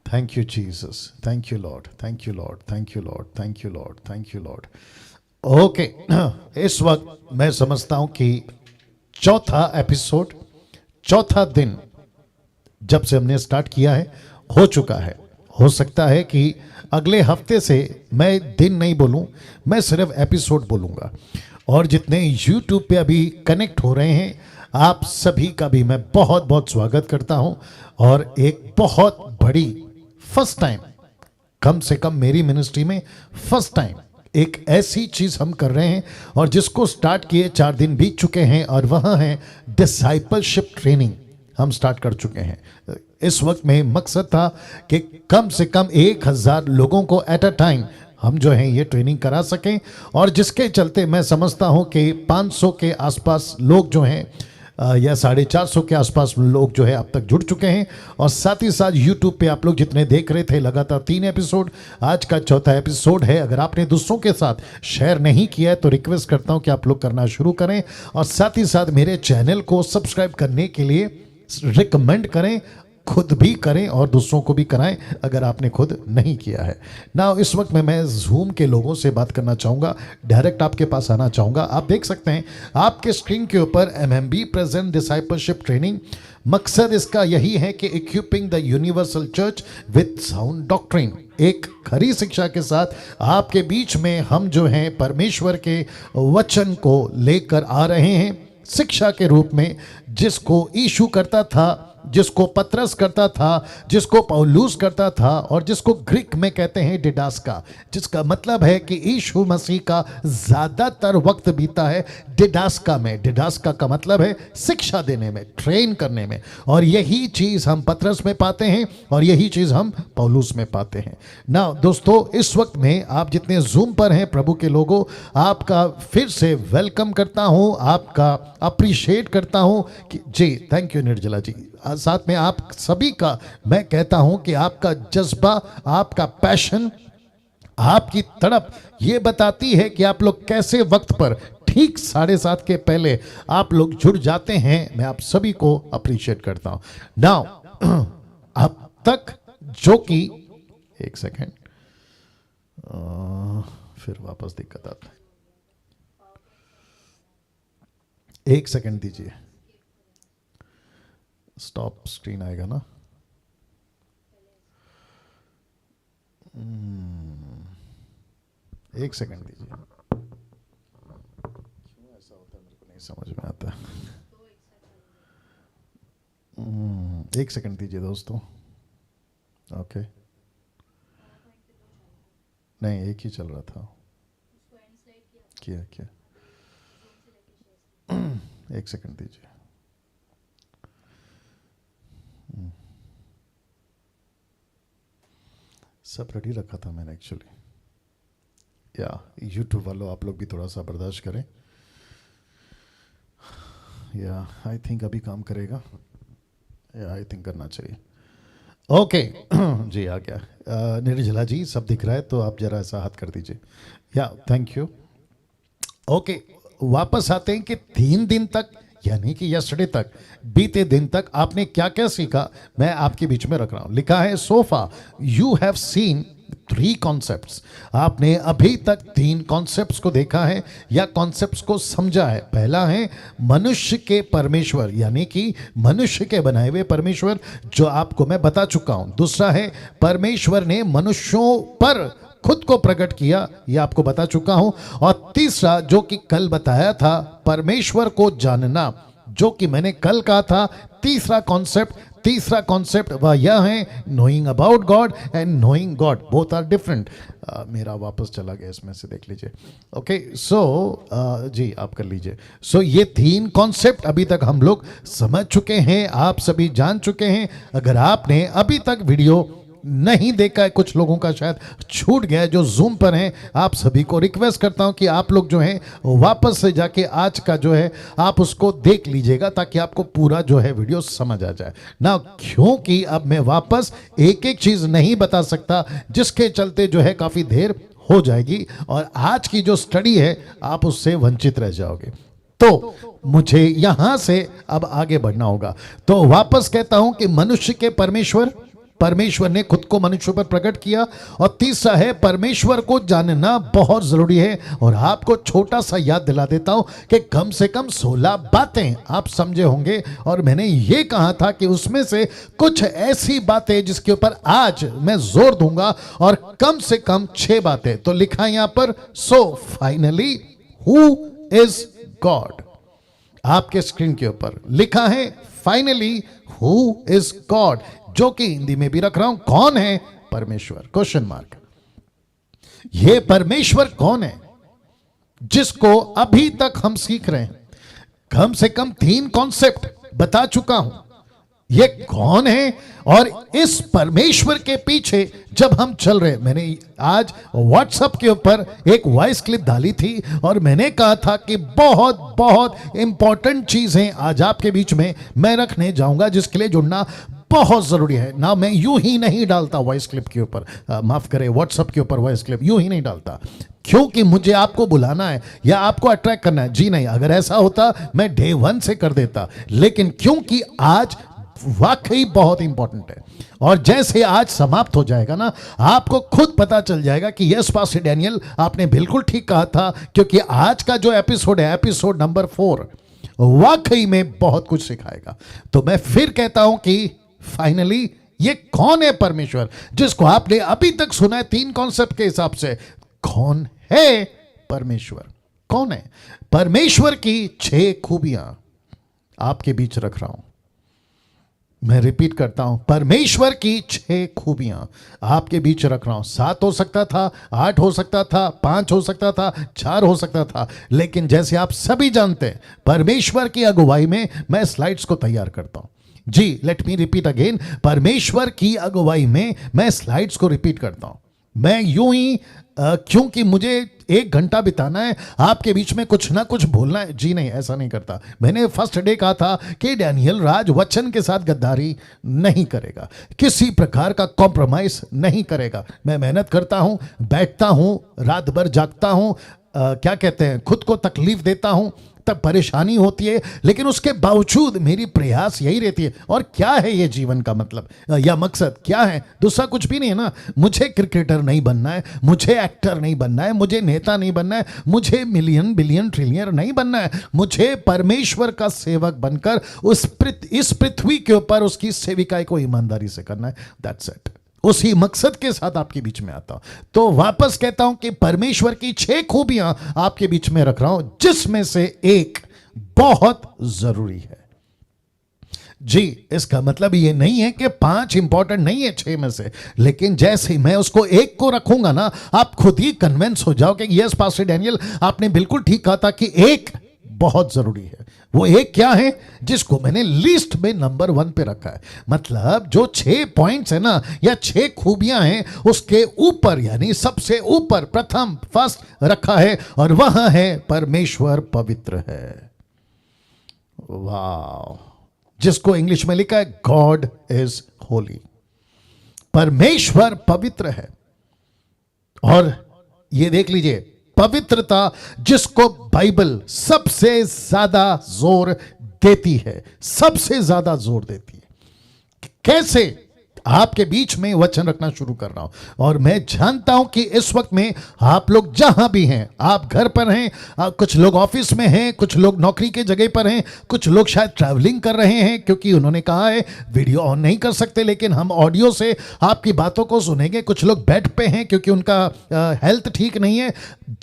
Thank you Jesus, thank you Lord, thank you Lord, thank you Lord, thank you Lord, thank you Lord. Okay, इस वक्त मैं समझता हूं कि चौथा एपिसोड, चौथा दिन जब से हमने स्टार्ट किया है हो चुका है। हो सकता है कि अगले हफ्ते से मैं दिन नहीं बोलूं, मैं सिर्फ एपिसोड बोलूंगा। और जितने यूट्यूब पे अभी कनेक्ट हो रहे हैं, आप सभी का भी मैं बहुत बहुत स्वागत करता हूं। और एक बहुत बड़ी फर्स्ट टाइम, कम से कम मेरी मिनिस्ट्री में फर्स्ट टाइम एक ऐसी चीज हम कर रहे हैं, और जिसको स्टार्ट किए 4 दिन बीत चुके हैं, और वह है डिसाइपलशिप ट्रेनिंग। हम स्टार्ट कर चुके हैं। इस वक्त में मकसद था कि कम से कम 1000 लोगों को एट अ टाइम हम जो है ये ट्रेनिंग करा सकें, और जिसके चलते मैं समझता हूं कि 500 के आसपास लोग जो हैं या 450 के आसपास लोग जो है अब तक जुड़ चुके हैं। और साथ ही साथ यूट्यूब पे आप लोग जितने देख रहे थे, लगातार 3 एपिसोड, आज का चौथा एपिसोड है। अगर आपने दूसरों के साथ शेयर नहीं किया है तो रिक्वेस्ट करता हूं कि आप लोग करना शुरू करें, और साथ ही साथ मेरे चैनल को सब्सक्राइब करने के लिए रिकमेंड करें, खुद भी करें और दूसरों को भी कराएं अगर आपने खुद नहीं किया है ना। इस वक्त में मैं जूम के लोगों से बात करना चाहूँगा, डायरेक्ट आपके पास आना चाहूँगा। आप देख सकते हैं आपके स्क्रीन के ऊपर MMB प्रेजेंट डिसाइपलशिप ट्रेनिंग। मकसद इसका यही है कि equipping the universal church with sound doctrine, एक खरी शिक्षा के साथ आपके बीच में हम जो हैं परमेश्वर के वचन को लेकर आ रहे हैं शिक्षा के रूप में, जिसको यीशु करता था, जिसको पतरस करता था, जिसको पौलुस करता था, और जिसको ग्रीक में कहते हैं डिडास्का, जिसका मतलब है कि यीशु मसीह का ज़्यादातर वक्त बीता है डिडास्का में। डिडास्का का मतलब है शिक्षा देने में, ट्रेन करने में, और यही चीज़ हम पतरस में पाते हैं और यही चीज़ हम पौलुस में पाते हैं ना। दोस्तों, इस वक्त में आप जितने जूम पर हैं प्रभु के लोगों, आपका फिर से वेलकम करता हूं, आपका अप्रिशिएट करता हूं कि जी, थैंक यू निर्जला जी। साथ में आप सभी का मैं कहता हूं कि आपका जज्बा, आपका पैशन, आपकी तड़प ये बताती है कि आप लोग कैसे वक्त पर ठीक 7:30 के पहले आप लोग जुड़ जाते हैं। मैं आप सभी को अप्रिशिएट करता हूं। नाउ अब तक जो कि एक सेकेंड, फिर वापस दिक्कत आता है, एक सेकेंड दीजिए, स्टॉप स्क्रीन आएगा ना। एक सेकंड दीजिए, क्यों ऐसा होता है मेरे को नहीं समझ में आता। एक सेकंड दीजिए दोस्तों। ओके, नहीं, एक ही चल रहा था। क्या क्या, एक सेकंड दीजिए। सब रेडी रखा था मैंने एक्चुअली। या यूट्यूब वालों, आप लोग भी थोड़ा सा बर्दाश्त करें। या आई थिंक अभी काम करेगा, या आई थिंक करना चाहिए। ओके जी, आ गया। निर्जला जी, सब दिख रहा है तो आप जरा ऐसा हाथ कर दीजिए। या थैंक यू। ओके, वापस आते हैं कि 3 दिन तक, यानी कि यस्टरडे तक, बीते दिन तक आपने क्या क्या सीखा, मैं आपके बीच में रख रहा हूं। लिखा है sofa you have seen 3 concepts. आपने अभी तक 3 कॉन्सेप्ट्स को देखा है या कॉन्सेप्ट्स को समझा है। पहला है मनुष्य के परमेश्वर, यानी कि मनुष्य के बनाए हुए परमेश्वर, जो आपको मैं बता चुका हूं। दूसरा है परमेश्वर ने मनुष्यों पर खुद को प्रकट किया, यह आपको बता चुका हूं। और तीसरा, जो कि कल बताया था, परमेश्वर को जानना, जो कि मैंने कल कहा था तीसरा कॉन्सेप्ट वह यह है knowing about God and knowing God, both are different. मेरा वापस चला गया, इसमें से देख लीजिए। ओके, सो जी आप कर लीजिए। सो ये 3 कॉन्सेप्ट अभी तक हम लोग समझ चुके हैं, आप सभी जान चुके हैं। अगर आपने अभी तक वीडियो नहीं देखा है, कुछ लोगों का शायद छूट गया है जो जूम पर हैं, आप सभी को रिक्वेस्ट करता हूं कि आप लोग जो हैं वापस से जाके आज का जो है आप उसको देख लीजिएगा, ताकि आपको पूरा जो है वीडियो समझ आ जाए ना। क्योंकि अब मैं वापस एक एक चीज नहीं बता सकता, जिसके चलते जो है काफी देर हो जाएगी, और आज की जो स्टडी है आप उससे वंचित रह जाओगे। तो मुझे यहां से अब आगे बढ़ना होगा। तो वापस कहता हूं कि मनुष्य के परमेश्वर, परमेश्वर ने खुद को मनुष्य पर प्रकट किया। और तीसरा है परमेश्वर को जानना बहुत जरूरी है। और आपको छोटा सा याद दिला देता हूं कि कम से कम 16 बातें आप समझे होंगे, और मैंने ये कहा था कि उसमें से कुछ ऐसी बातें जिसके ऊपर आज मैं जोर दूंगा, और कम से कम 6 बातें तो लिखा है यहां पर। So finally who is God, आपके स्क्रीन के ऊपर लिखा है फाइनली हु इज गॉड, जो कि हिंदी में भी रख रहा हूं, कौन है परमेश्वर, क्वेश्चन मार्क। ये परमेश्वर कौन है जिसको अभी तक हम सीख रहे हैं। कम से कम 3 कॉन्सेप्ट बता चुका हूं, ये कौन है और इस परमेश्वर के पीछे जब हम चल रहे। मैंने आज व्हाट्सएप के ऊपर एक वॉइस क्लिप डाली थी और मैंने कहा था कि बहुत बहुत इंपॉर्टेंट चीजें आज आपके बीच में मैं रखने जाऊंगा, जिसके लिए जुड़ना बहुत जरूरी है ना। मैं यूं ही नहीं डालता वॉइस क्लिप के ऊपर, माफ करें, व्हाट्सएप के ऊपर वॉइस क्लिप यूं ही नहीं डालता, क्योंकि मुझे आपको बुलाना है या आपको अट्रैक्ट करना है। जी नहीं, अगर ऐसा होता मैं डे 1 से कर देता, लेकिन क्योंकि आज वाकई बहुत इंपॉर्टेंट है और जैसे आज समाप्त हो जाएगा ना, आपको खुद पता चल जाएगा कि यस पास्टर डैनियल आपने बिल्कुल ठीक कहा था, क्योंकि आज का जो एपिसोड है, एपिसोड नंबर 4, वाकई में बहुत कुछ सिखाएगा। तो मैं फिर कहता हूं कि फाइनली ये कौन है परमेश्वर जिसको आपने अभी तक सुना है 3 कॉन्सेप्ट के हिसाब से। कौन है परमेश्वर, कौन है परमेश्वर की 6 खूबियां आपके बीच रख रहा हूं। मैं रिपीट करता हूं, परमेश्वर की 6 खूबियां आपके बीच रख रहा हूं। 7 हो सकता था, 8 हो सकता था, 5 हो सकता था, 4 हो सकता था, लेकिन जैसे आप सभी जानते हैं परमेश्वर की अगुवाई में मैं स्लाइड्स को तैयार करता हूं। जी, लेट मी रिपीट अगेन, परमेश्वर की अगुवाई में मैं स्लाइड्स को रिपीट करता हूं। मैं यूं ही क्योंकि मुझे 1 घंटा बिताना है आपके बीच में कुछ ना कुछ बोलना है, जी नहीं, ऐसा नहीं करता। मैंने फर्स्ट डे कहा था कि डैनियल राज वचन के साथ गद्दारी नहीं करेगा, किसी प्रकार का कॉम्प्रोमाइज नहीं करेगा। मैं मेहनत करता हूं, बैठता हूं, रात भर जागता हूं, क्या कहते हैं, खुद को तकलीफ देता हूं, तब परेशानी होती है, लेकिन उसके बावजूद मेरी प्रयास यही रहती है। और क्या है ये जीवन का मतलब या मकसद, क्या है? दूसरा कुछ भी नहीं है ना। मुझे क्रिकेटर नहीं बनना है, मुझे एक्टर नहीं बनना है, मुझे नेता नहीं बनना है, मुझे मिलियन बिलियन ट्रिलियन नहीं बनना है। मुझे परमेश्वर का सेवक बनकर इस पृथ्वी के ऊपर उसकी सेविकाई को ईमानदारी से करना है। That's it. उसी मकसद के साथ आपके बीच में आता हूं। तो वापस कहता हूं कि परमेश्वर की 6 खूबियां आपके बीच में रख रहा हूं, जिसमें से एक बहुत जरूरी है। जी, इसका मतलब ये नहीं है कि 5 इंपॉर्टेंट नहीं है 6 में से, लेकिन जैसे ही मैं उसको एक को रखूंगा ना, आप खुद ही कन्विंस हो जाओगे यस पास्टर डैनियल आपने बिल्कुल ठीक कहा था कि एक बहुत जरूरी है। वो एक क्या है जिसको मैंने लिस्ट में नंबर 1 पे रखा है। मतलब जो 6 पॉइंट्स है ना, या 6 खूबियां हैं, उसके ऊपर यानी सबसे ऊपर प्रथम फर्स्ट रखा है, और वह है परमेश्वर पवित्र है। वाह, जिसको इंग्लिश में लिखा है गॉड इज होली। परमेश्वर पवित्र है। और ये देख लीजिए, पवित्रता जिसको बाइबल सबसे ज्यादा जोर देती है, सबसे ज्यादा जोर देती है। कैसे? आपके बीच में वचन रखना शुरू कर रहा हूं, और मैं जानता हूं कि इस वक्त में आप लोग जहां भी हैं, आप घर पर हैं, कुछ लोग ऑफिस में हैं, कुछ लोग नौकरी के जगह पर हैं, कुछ लोग शायद ट्रैवलिंग कर रहे हैं, क्योंकि उन्होंने कहा है वीडियो ऑन नहीं कर सकते लेकिन हम ऑडियो से आपकी बातों को सुनेंगे। कुछ लोग बेड पे हैं क्योंकि उनका हेल्थ ठीक नहीं है।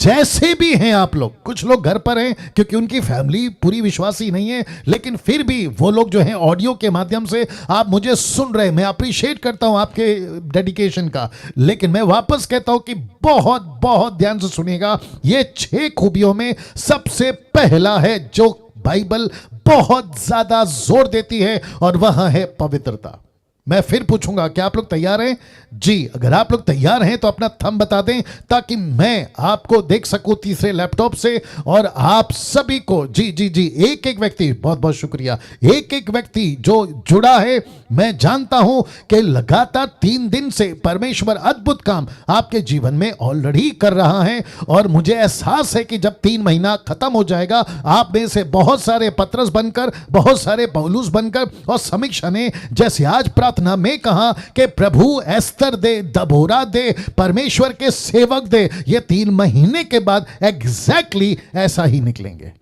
जैसे भी हैं आप लोग, कुछ लोग घर पर हैं क्योंकि उनकी फैमिली पूरी विश्वासी नहीं है, लेकिन फिर भी वो लोग जो हैं ऑडियो के माध्यम से आप मुझे सुन रहे हैं। मैं अप्रिशिएट करता हूं आपके डेडिकेशन का, लेकिन मैं वापस कहता हूं कि बहुत बहुत ध्यान से सुनिएगा। ये 6 खूबियों में सबसे पहला है जो बाइबल बहुत ज्यादा जोर देती है, और वह है पवित्रता। मैं फिर पूछूंगा, क्या आप लोग तैयार हैं? जी, अगर आप लोग तैयार हैं तो अपना थंब बता दें ताकि मैं आपको देख सकूं तीसरे लैपटॉप से, और आप सभी को जी जी जी, एक एक व्यक्ति, बहुत बहुत शुक्रिया, एक एक व्यक्ति जो जुड़ा है। मैं जानता हूं कि लगातार 3 दिन से परमेश्वर अद्भुत काम आपके जीवन में ऑलरेडी कर रहा है, और मुझे एहसास है कि जब 3 महीना खत्म हो जाएगा, आप में से बहुत सारे पत्रस बनकर, बहुत सारे पौलुस बनकर, और समीक्षा ने जैसे आज प्रार्थना प्रार्थना में कहा कि प्रभु एस्तर दे, दबोरा दे, परमेश्वर के सेवक दे, ये 3 महीने के बाद एग्जैक्टली ऐसा ही निकलेंगे,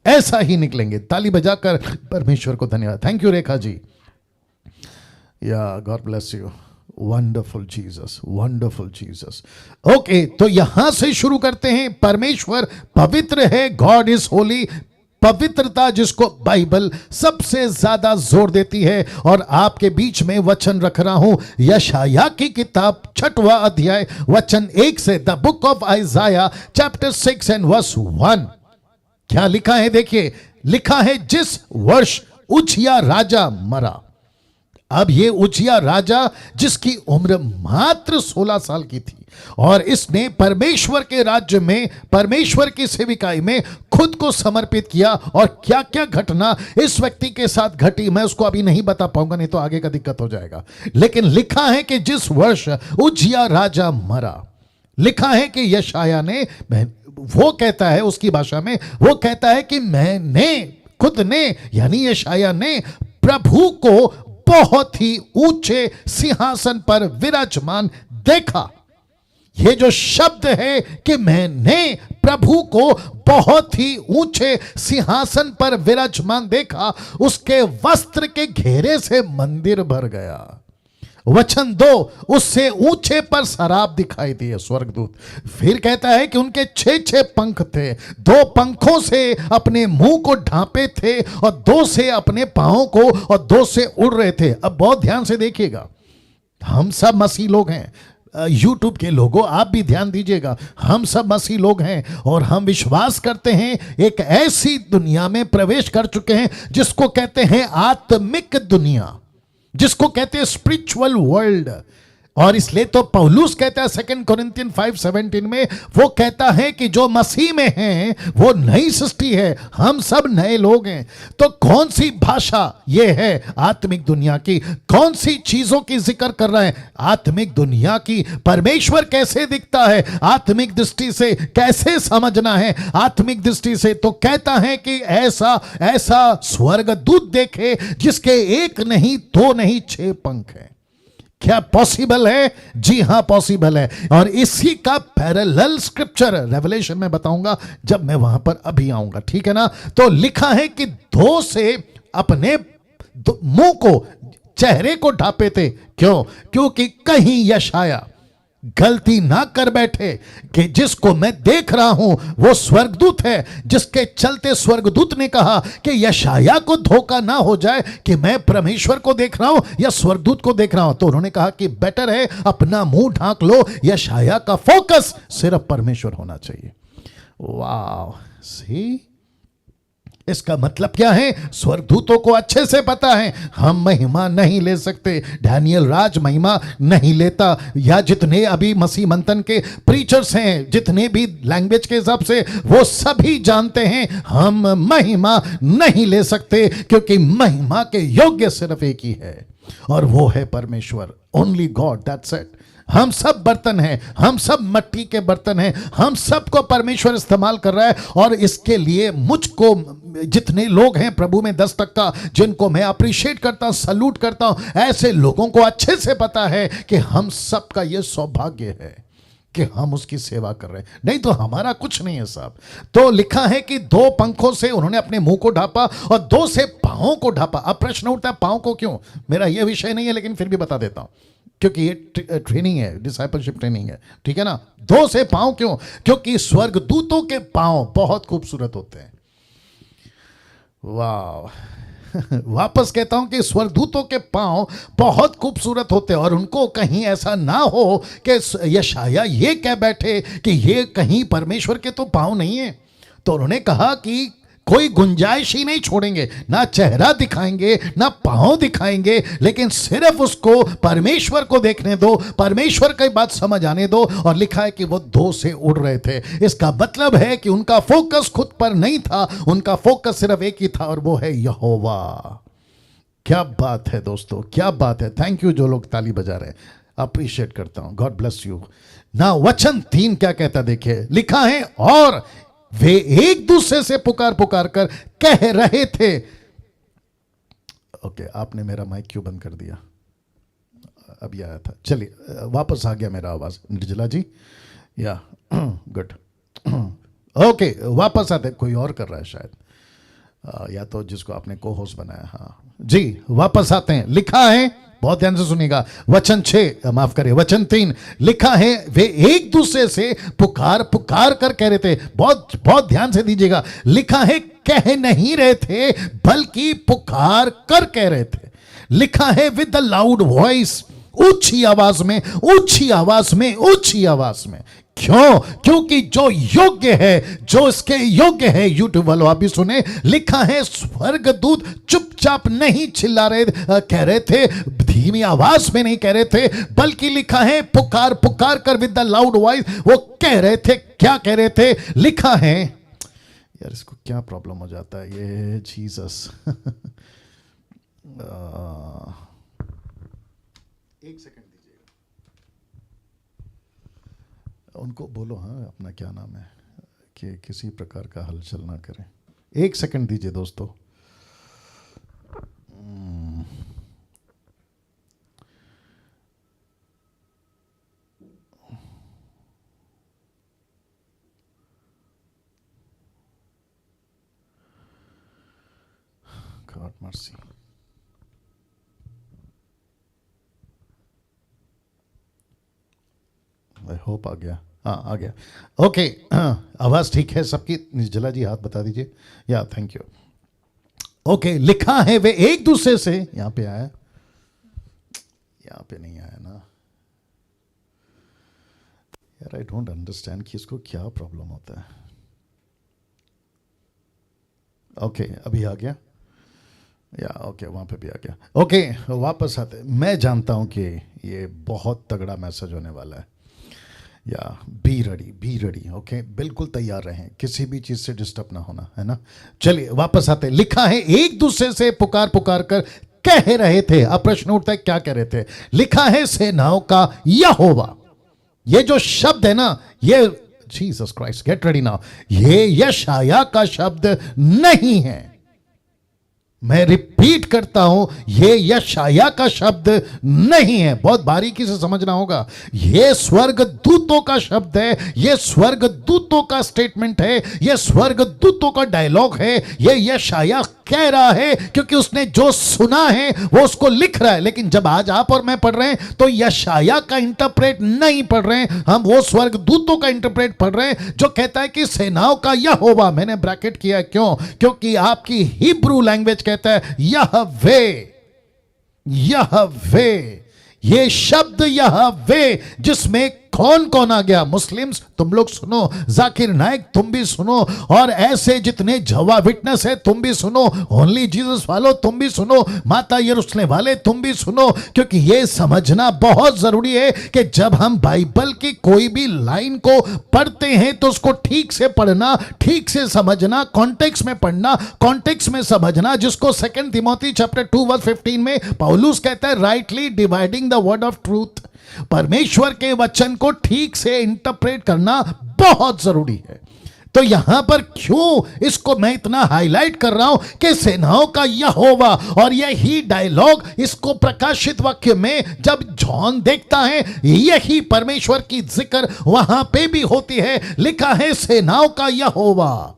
ऐसा ही निकलेंगे। ताली बजाकर परमेश्वर को धन्यवाद। थैंक यू रेखा जी, या God bless you, wonderful Jesus, wonderful Jesus. Okay, तो यहां से शुरू करते हैं। परमेश्वर पवित्र है, गॉड इज होली। पवित्रता जिसको बाइबल सबसे ज्यादा जोर देती है, और आपके बीच में वचन रख रहा हूं यशाया की किताब 6वां अध्याय वचन 1 से, the book of Isaiah chapter 6 and verse 1। क्या लिखा है देखिए, लिखा है जिस वर्ष उजिया राजा मरा। अब ये उजिया राजा जिसकी उम्र मात्र 16 साल की थी, और इसने परमेश्वर के राज्य में, परमेश्वर की सेविकाई में खुद को समर्पित किया। और क्या क्या घटना इस व्यक्ति के साथ घटी मैं उसको अभी नहीं बता पाऊंगा, नहीं तो आगे का दिक्कत हो जाएगा। लेकिन लिखा है कि जिस वर्ष उजिया राजा मरा, लिखा है कि यशाया ने, वो कहता है उसकी भाषा में, वो कहता है कि मैंने, खुद ने यानी यशाया ने प्रभु को बहुत ही ऊंचे सिंहासन पर विराजमान देखा। ये जो शब्द है कि मैंने प्रभु को बहुत ही ऊंचे सिंहासन पर विराजमान देखा, उसके वस्त्र के घेरे से मंदिर भर गया। वचन 2, उससे ऊंचे पर शराब दिखाई दी है, स्वर्गदूत। फिर कहता है कि उनके 6 पंख थे, 2 पंखों से अपने मुंह को ढांपे थे, और 2 से अपने पांवों को, और 2 से उड़ रहे थे। अब बहुत ध्यान से देखिएगा, हम सब मसीह लोग हैं। यूट्यूब के लोगों आप भी ध्यान दीजिएगा, हम सब मसीह लोग हैं, और हम विश्वास करते हैं एक ऐसी दुनिया में प्रवेश कर चुके हैं जिसको कहते हैं आत्मिक दुनिया, जिसको कहते हैं स्पिरिचुअल वर्ल्ड। और इसलिए तो पौलुस कहता है 2 कोरिन्थियन 5:17 में, वो कहता है कि जो मसीह में हैं वो नई सृष्टि है, हम सब नए लोग हैं। तो कौन सी भाषा ये है आत्मिक दुनिया की, कौन सी चीजों की जिक्र कर रहा है आत्मिक दुनिया की। परमेश्वर कैसे दिखता है आत्मिक दृष्टि से, कैसे समझना है आत्मिक दृष्टि से, तो कहता है कि ऐसा ऐसा स्वर्गदूत देखे जिसके 1 नहीं 2 नहीं 6 पंख हैं। क्या पॉसिबल है? जी हां पॉसिबल है। और इसी का पैरेलल स्क्रिप्चर रेवलेशन में बताऊंगा जब मैं वहां पर अभी आऊंगा, ठीक है ना। तो लिखा है कि 2 से अपने मुंह को, चेहरे को ढांपे थे। क्यों? क्योंकि कहीं यशाया गलती ना कर बैठे कि जिसको मैं देख रहा हूं वो स्वर्गदूत है, जिसके चलते स्वर्गदूत ने कहा कि यशाया को धोखा ना हो जाए कि मैं परमेश्वर को देख रहा हूं या स्वर्गदूत को देख रहा हूं। तो उन्होंने कहा कि बेटर है अपना मुंह ढांक लो, यशाया का फोकस सिर्फ परमेश्वर होना चाहिए। वाह, सी इसका मतलब क्या है? स्वर्गदूतों को अच्छे से पता है हम महिमा नहीं ले सकते। डैनियल राज महिमा नहीं लेता, या जितने अभी मसीह मंथन के प्रीचर्स हैं, जितने भी लैंग्वेज के हिसाब से, वो सभी जानते हैं हम महिमा नहीं ले सकते, क्योंकि महिमा के योग्य सिर्फ एक ही है, और वो है परमेश्वर। Only God, that's it. हम सब बर्तन हैं, हम सब मट्टी के बर्तन हैं, हम सबको परमेश्वर इस्तेमाल कर रहा है। और इसके लिए मुझको, जितने लोग हैं प्रभु में 10% जिनको मैं अप्रिशिएट करता हूं, सल्यूट करता हूं, ऐसे लोगों को अच्छे से पता है कि हम सबका यह सौभाग्य है कि हम उसकी सेवा कर रहे हैं, नहीं तो हमारा कुछ नहीं है साहब। तो लिखा है कि 2 पंखों से उन्होंने अपने मुंह को ढांपा और 2 से पांवों को ढांपा। अब प्रश्न उठता है पांव को क्यों? मेरा यह विषय नहीं है, लेकिन फिर भी बता देता हूं, क्योंकि ये ट्रेनिंग है, डिसाइपलशिप ट्रेनिंग है, ठीक है ना। 2 से पांव क्यों? क्योंकि स्वर्गदूतों के पांव बहुत खूबसूरत होते हैं। वाह वापस कहता हूं कि स्वर्गदूतों के पांव बहुत खूबसूरत होते हैं, और उनको कहीं ऐसा ना हो कि यशाया ये कह बैठे कि ये कहीं परमेश्वर के तो पांव नहीं है। तो उन्होंने कहा कि कोई गुंजाइश ही नहीं छोड़ेंगे, ना चेहरा दिखाएंगे ना पांव दिखाएंगे, लेकिन सिर्फ उसको परमेश्वर को देखने दो, परमेश्वर की बात समझ आने दो। और लिखा है कि वो 2 से उड़ रहे थे। इसका मतलब है कि उनका फोकस खुद पर नहीं था, उनका फोकस सिर्फ एक ही था, और वो है यहोवा। क्या बात है दोस्तों, क्या बात है। थैंक यू जो लोग ताली बजा रहे हैं, अप्रिशिएट करता हूं, गॉड ब्लेस यू। ना वचन 3 क्या कहता देखिए, लिखा है और वे एक दूसरे से पुकार पुकार कर कह रहे थे। ओके, आपने मेरा माइक क्यों बंद कर दिया? अभी आया था। चलिए वापस आ गया मेरा आवाज़ निर्जला जी, या गुड। ओके वापस आते, कोई और कर रहा है शायद, या तो जिसको आपने को होस्ट बनाया। हाँ जी, वापस आते हैं। लिखा है, बहुत ध्यान से सुनिएगा, वचन 6, माफ करिए वचन 3, लिखा है वे एक दूसरे से पुकार पुकार कर कह रहे थे। बहुत बहुत ध्यान से दीजिएगा, लिखा है कह नहीं रहे थे बल्कि पुकार कर कह रहे थे। लिखा है विद द लाउड वॉइस, ऊंची आवाज में, ऊंची आवाज में, ऊंची आवाज में। क्यों? क्योंकि जो योग्य है, जो इसके योग्य है, यूट्यूब वालों आप भी सुने, लिखा है स्वर्गदूत चुपचाप नहीं चिल्ला रहे, कह रहे थे, धीमी आवाज में नहीं कह रहे थे, बल्कि लिखा है पुकार पुकार कर विद द लाउड वॉइस वो कह रहे थे। क्या कह रहे थे? लिखा है, यार इसको क्या प्रॉब्लम हो जाता है ये, जीसस। एक सेकंड दीजिएगा, उनको बोलो हाँ अपना क्या नाम है, कि किसी प्रकार का हलचल ना करें। एक सेकंड दीजिए दोस्तों। God mercy. आई होप आ गया, हाँ आ गया। ओके आवाज़ ठीक है सबकी? निर्जला जी हाथ बता दीजिए, या थैंक यू। ओके लिखा है वे एक दूसरे से, यहाँ पे आया, यहाँ पे नहीं आया ना यार, आई डोंट अंडरस्टैंड कि इसको क्या प्रॉब्लम होता है। ओके अभी आ गया, या ओके वहाँ पे भी आ गया। ओके वापस आते। मैं जानता हूँ कि ये बहुत तगड़ा मैसेज होने वाला है, या बी रेडी। ओके बिल्कुल तैयार रहें, किसी भी चीज़ से डिस्टर्ब ना होना, है ना। चलिए वापस आते। लिखा है एक दूसरे से पुकार पुकार कर कह रहे थे। अब प्रश्न उठता है क्या कह रहे थे? लिखा है सेनाओं का यहोवा। ये जो शब्द है ना, ये Jesus Christ, get ready now, ये यशाया का शब्द नहीं है। मैं रिपीट करता हूं, ये यशाया का शब्द नहीं है। बहुत बारीकी से समझना होगा, ये स्वर्गदूतों का शब्द है, ये स्वर्गदूतों का स्टेटमेंट है, ये स्वर्गदूतों का डायलॉग है। ये यशाया कह रहा है क्योंकि उसने जो सुना है वो उसको लिख रहा है। लेकिन जब आज आप और मैं पढ़ रहे हैं तो यशाया का इंटरप्रेट नहीं पढ़ रहे हैं, हम वो स्वर्गदूतों का इंटरप्रेट पढ़ रहे हैं जो कहता है कि सेनाओं का यहोवा। मैंने ब्रैकेट किया, क्यों? क्योंकि आपकी हिब्रू लैंग्वेज कहता है यहवे, यहवे। ये शब्द यहवे जिसमें कौन कौन आ गया? मुस्लिम्स तुम लोग सुनो, जाकिर नाइक तुम भी सुनो, और ऐसे जितने जवा विटनेस है तुम भी सुनो, ओनली जीसस वालों तुम भी सुनो, माता यरूशलेम वाले तुम भी सुनो। क्योंकि ये समझना बहुत जरूरी है कि जब हम बाइबल की कोई भी लाइन को पढ़ते हैं तो उसको ठीक से पढ़ना, ठीक से समझना, कॉन्टेक्स्ट में पढ़ना, कॉन्टेक्स्ट में समझना, जिसको 2 तिमोथी चैप्टर 2:15 में पौलुस कहता है rightly dividing the word of truth. परमेश्वर के वचन को ठीक से इंटरप्रेट करना बहुत जरूरी है। तो यहां पर क्यों इसको मैं इतना हाईलाइट कर रहा हूं कि सेनाओं का यहोवा, और यही डायलॉग इसको प्रकाशित वाक्य में जब जॉन देखता है, यही परमेश्वर की जिक्र वहां पे भी होती है। लिखा है सेनाओं का यहोवा,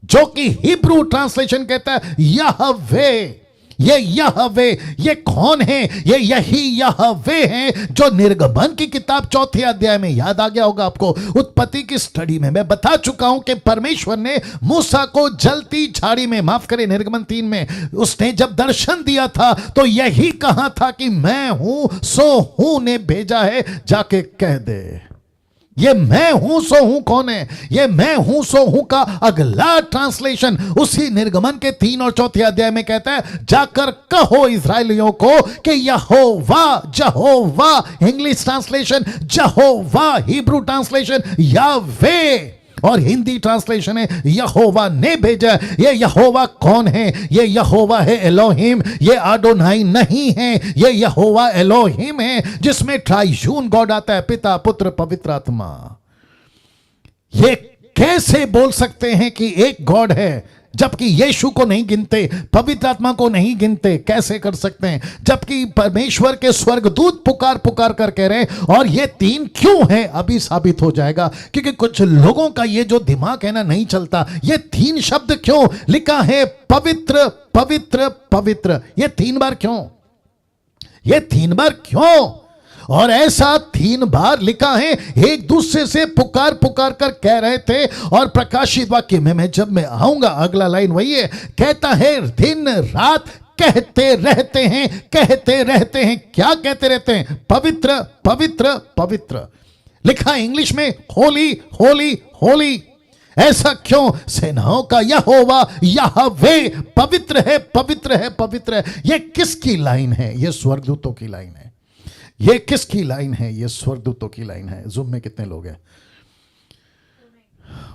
जो कि हिब्रू ट्रांसलेशन कहता है यहवे। ये यहवे, ये कौन है? ये यही यहवे है जो निर्गमन की किताब 4 अध्याय में, याद आ गया होगा आपको, उत्पत्ति की स्टडी में मैं बता चुका हूं कि परमेश्वर ने मूसा को जलती झाड़ी में, माफ करें निर्गमन 3 में, उसने जब दर्शन दिया था तो यही कहा था कि मैं हूं सो हूं ने भेजा है, जाके कह दे। ये मैं हूं सो हूं कौन है? ये मैं हूं सो हूं का अगला ट्रांसलेशन उसी निर्गमन के 3 और 4 अध्याय में कहता है जाकर कहो इस्राएलियों को कि यहोवा, Jehovah English translation, Jehovah Hebrew translation Yahweh, और हिंदी ट्रांसलेशन है यहोवा ने भेजा। ये यहोवा कौन है? ये यहोवा है एलोहिम, ये आडोनाई नहीं है, ये यहोवा एलोहिम है जिसमें ट्राइयून गॉड आता है, पिता पुत्र पवित्र आत्मा। ये कैसे बोल सकते हैं कि एक गॉड है? जबकि यीशु को नहीं गिनते, पवित्र आत्मा को नहीं गिनते, कैसे कर सकते हैं? जबकि परमेश्वर के स्वर्गदूत पुकार पुकार कर कह रहे हैं। और ये तीन क्यों है अभी साबित हो जाएगा, क्योंकि कुछ लोगों का ये जो दिमाग है ना नहीं चलता। ये तीन शब्द क्यों लिखा है, पवित्र पवित्र पवित्र, ये 3 बार क्यों? ये 3 बार क्यों? और ऐसा 3 बार लिखा है, एक दूसरे से पुकार पुकार कर कह रहे थे। और प्रकाशित वाक्य में मैं जब मैं आऊंगा, अगला लाइन वही है, कहता है दिन रात कहते रहते हैं, कहते रहते हैं। क्या कहते रहते हैं? पवित्र पवित्र पवित्र। लिखा है इंग्लिश में होली होली होली। ऐसा क्यों? सेनाओं का यहोवा यहोवे पवित्र है पवित्र है पवित्र है। ये किसकी लाइन है? ये स्वर्गदूतों की लाइन है। ये किसकी लाइन है? ये स्वर्गदूतों की लाइन है। ज़ूम में कितने लोग हैं?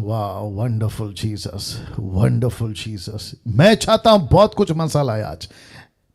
वाह, वंडरफुल जीसस, वंडरफुल जीसस। मैं चाहता हूं, बहुत कुछ मसाला है आज,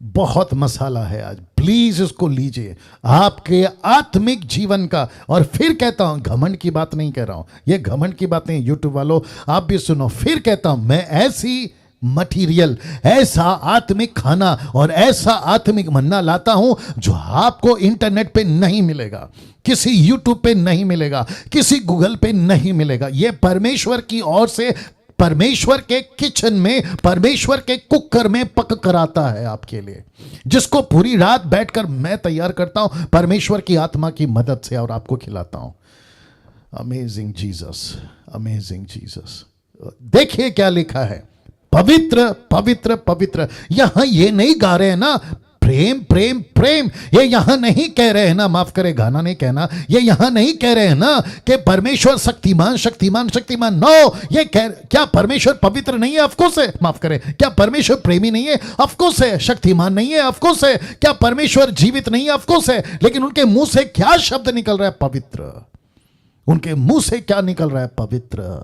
बहुत मसाला है आज। प्लीज इसको लीजिए आपके आत्मिक जीवन का। और फिर कहता हूं, घमंड की बात नहीं कह रहा हूं, ये घमंड की बात नहीं। यूट्यूब वालों आप भी सुनो। फिर कहता हूं, मैं ऐसी मटीरियल, ऐसा आत्मिक खाना और ऐसा आत्मिक मन्ना लाता हूं जो आपको इंटरनेट पे नहीं मिलेगा, किसी यूट्यूब पे नहीं मिलेगा, किसी गूगल पे नहीं मिलेगा। यह परमेश्वर की ओर से, परमेश्वर के किचन में, परमेश्वर के कुकर में पक कर आता है आपके लिए, जिसको पूरी रात बैठकर मैं तैयार करता हूं परमेश्वर की आत्मा की मदद से और आपको खिलाता हूं। Amazing Jesus, amazing Jesus. देखिए क्या लिखा है, पवित्र पवित्र पवित्र। यहां ये नहीं गा रहे हैं ना प्रेम प्रेम प्रेम, ये यहां नहीं कह रहे हैं ना, माफ करे गाना नहीं कहना, ये यहां नहीं कह रहे हैं ना कि परमेश्वर शक्तिमान शक्तिमान शक्तिमान। नो, ये क्या परमेश्वर पवित्र नहीं है? ऑफकोर्स है। माफ करे, क्या परमेश्वर प्रेमी नहीं है? ऑफकोर्स है। शक्तिमान नहीं है? ऑफकोर्स है। क्या परमेश्वर जीवित नहीं है? ऑफकोर्स है। लेकिन उनके मुंह से क्या शब्द निकल रहा है? पवित्र। उनके मुंह से क्या निकल रहा है? पवित्र।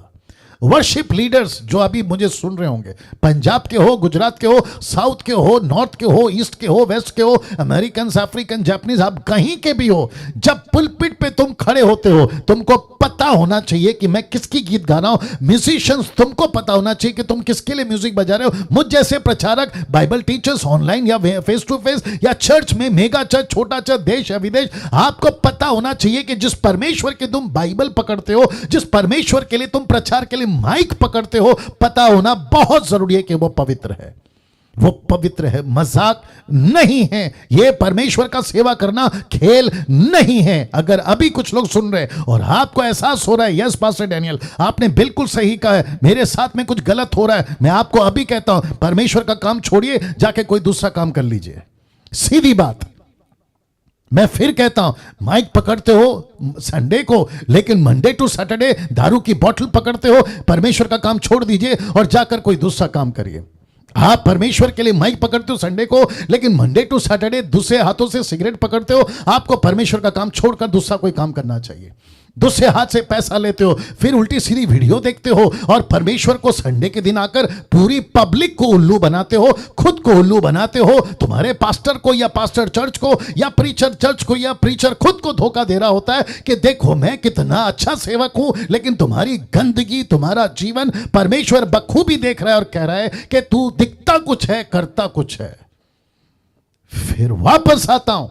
वर्शिप लीडर्स जो अभी मुझे सुन रहे होंगे, पंजाब के हो, गुजरात के हो, साउथ के हो, नॉर्थ के हो, ईस्ट के हो, वेस्ट के हो, अमेरिकन, अफ्रीकन, जापानीज, आप कहीं के भी हो, जब पुलपिट पे तुम खड़े होते हो, तुमको पता होना चाहिए कि मैं किसकी गीत गा रहा हूं। म्यूजिशियंस, तुमको पता होना चाहिए कि तुम किसके लिए म्यूजिक बजा रहे हो। मुझ जैसे प्रचारक, बाइबल टीचर्स, ऑनलाइन या फेस टू फेस या चर्च में, मेगा चर्च, छोटा चर्च, देश या विदेश, आपको पता होना चाहिए कि जिस परमेश्वर के तुम बाइबल पकड़ते हो, जिस परमेश्वर के लिए तुम प्रचार के लिए माइक पकड़ते हो, पता होना बहुत जरूरी है कि वो पवित्र है। वो पवित्र है, मजाक नहीं है। ये परमेश्वर का सेवा करना खेल नहीं है। अगर अभी कुछ लोग सुन रहे हैं और आपको एहसास हो रहा है, यस पास्टर डैनियल आपने बिल्कुल सही कहा है, मेरे साथ में कुछ गलत हो रहा है, मैं आपको अभी कहता हूं, परमेश्वर का काम छोड़िए, जाके कोई दूसरा काम कर लीजिए। सीधी बात। मैं फिर कहता हूं, माइक पकड़ते हो संडे को, लेकिन मंडे टू सैटरडे दारू की बोतल पकड़ते हो, परमेश्वर का काम छोड़ दीजिए और जाकर कोई दूसरा काम करिए। आप परमेश्वर के लिए माइक पकड़ते हो संडे को, लेकिन मंडे टू सैटरडे दूसरे हाथों से सिगरेट पकड़ते हो। आपको परमेश्वर का काम छोड़कर दूसरा कोई काम करना चाहिए। दूसरे हाथ से पैसा लेते हो, फिर उल्टी सीधी वीडियो देखते हो और परमेश्वर को संडे के दिन आकर पूरी पब्लिक को उल्लू बनाते हो, खुद को उल्लू बनाते हो। तुम्हारे पास्टर को या पास्टर चर्च को या प्रीचर चर्च को या प्रीचर खुद को धोखा दे रहा होता है कि देखो मैं कितना अच्छा सेवक हूं, लेकिन तुम्हारी गंदगी, तुम्हारा जीवन परमेश्वर बखूबी देख रहा है और कह रहा है कि तू दिखता कुछ है, करता कुछ है। फिर वापस आता हूं,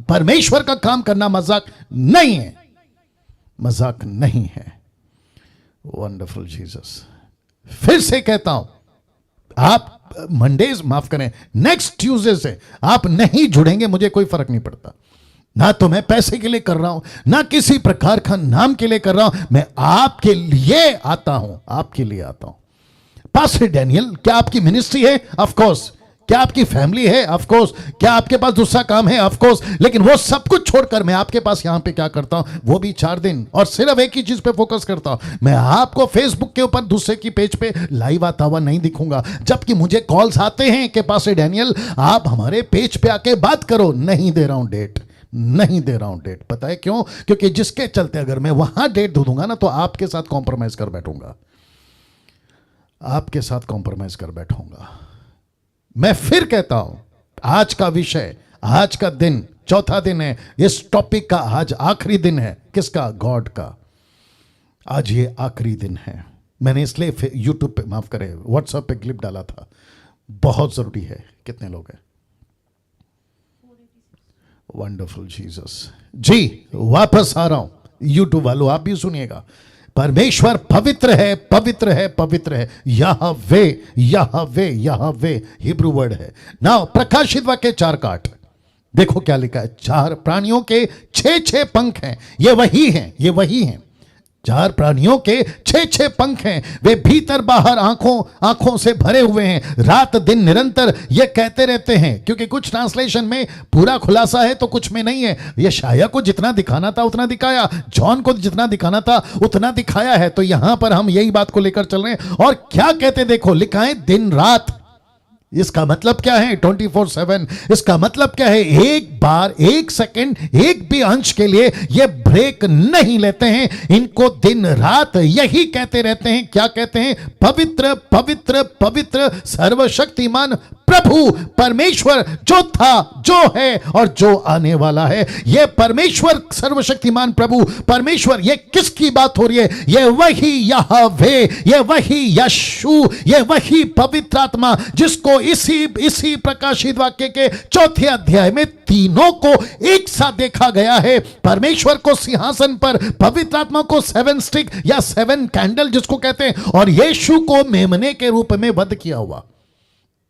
परमेश्वर का काम करना मजाक नहीं है, मजाक नहीं है। Wonderful Jesus. फिर से कहता हूं, आप मंडेज, माफ करें, नेक्स्ट ट्यूसडे से आप नहीं जुड़ेंगे, मुझे कोई फर्क नहीं पड़ता। ना तो मैं पैसे के लिए कर रहा हूं, ना किसी प्रकार का नाम के लिए कर रहा हूं, मैं आपके लिए आता हूं, आपके लिए आता हूं। पास्टर डैनियल, क्या आपकी मिनिस्ट्री है? Of course. क्या आपकी फैमिली है? Of course. क्या आपके पास दूसरा काम है? Of course. लेकिन वो सब कुछ छोड़कर मैं आपके पास यहां पे क्या करता हूं, वो भी 4 दिन, और सिर्फ एक ही चीज पे फोकस करता हूं। मैं आपको फेसबुक के ऊपर दूसरे की पेज पे लाइव आता हुआ नहीं दिखूंगा, जबकि मुझे कॉल्स आते हैं कि पास्टर डैनियल आप हमारे पेज पे आके बात करो। नहीं दे रहा हूं डेट, नहीं दे रहा हूं डेट। पता है क्यों? क्योंकि जिसके चलते अगर मैं वहां डेट दे दूंगा ना, तो आपके साथ कॉम्प्रोमाइज कर बैठूंगा, आपके साथ कॉम्प्रोमाइज कर बैठूंगा। मैं फिर कहता हूं, आज का विषय, आज का दिन, चौथा दिन है इस टॉपिक का। आज आखिरी दिन है। किसका? गॉड का। आज ये आखिरी दिन है। मैंने इसलिए यूट्यूब पे, माफ करें, व्हाट्सएप पे क्लिप डाला था, बहुत जरूरी है। कितने लोग हैं? वंडरफुल जीसस जी। वापस आ रहा हूं, यूट्यूब वालों आप भी सुनिएगा। परमेश्वर पवित्र है, पवित्र है, पवित्र है। यहवे, यहवे, यहवे हिब्रू वर्ड है ना। प्रकाशित वाक्य 4 का 8 देखो क्या लिखा है। 4 प्राणियों के 6 पंख हैं। ये वही हैं, ये वही हैं। 4 प्राणियों के 6 पंख हैं। वे भीतर बाहर आंखों से भरे हुए हैं। रात दिन निरंतर ये कहते रहते हैं। क्योंकि कुछ ट्रांसलेशन में पूरा खुलासा है तो कुछ में नहीं है। यशायाह को जितना दिखाना था उतना दिखाया, जॉन को जितना दिखाना था उतना दिखाया है। तो यहां पर हम यही बात को लेकर चल रहे हैं। और क्या कहते देखो, लिखा है दिन रात। इसका मतलब क्या है? 24/7। इसका मतलब क्या है? एक बार, एक सेकंड, एक भी अंश के लिए ये ब्रेक नहीं लेते हैं। इनको दिन रात यही कहते रहते हैं। क्या कहते हैं? पवित्र, पवित्र, पवित्र, सर्वशक्तिमान प्रभु परमेश्वर, जो था, जो है और जो आने वाला है। यह परमेश्वर, सर्वशक्तिमान प्रभु परमेश्वर, यह किसकी बात हो रही है? यह वही यहोवे, यह वही यशु, यह वही पवित्र आत्मा जिसको इसी प्रकाशित वाक्य के 4थे अध्याय में तीनों को एक साथ देखा गया है। परमेश्वर को सिंहासन पर, पवित्र आत्मा को 7 स्टिक या 7 कैंडल जिसको कहते हैं, और यीशु को मेमने के रूप में वध किया हुआ।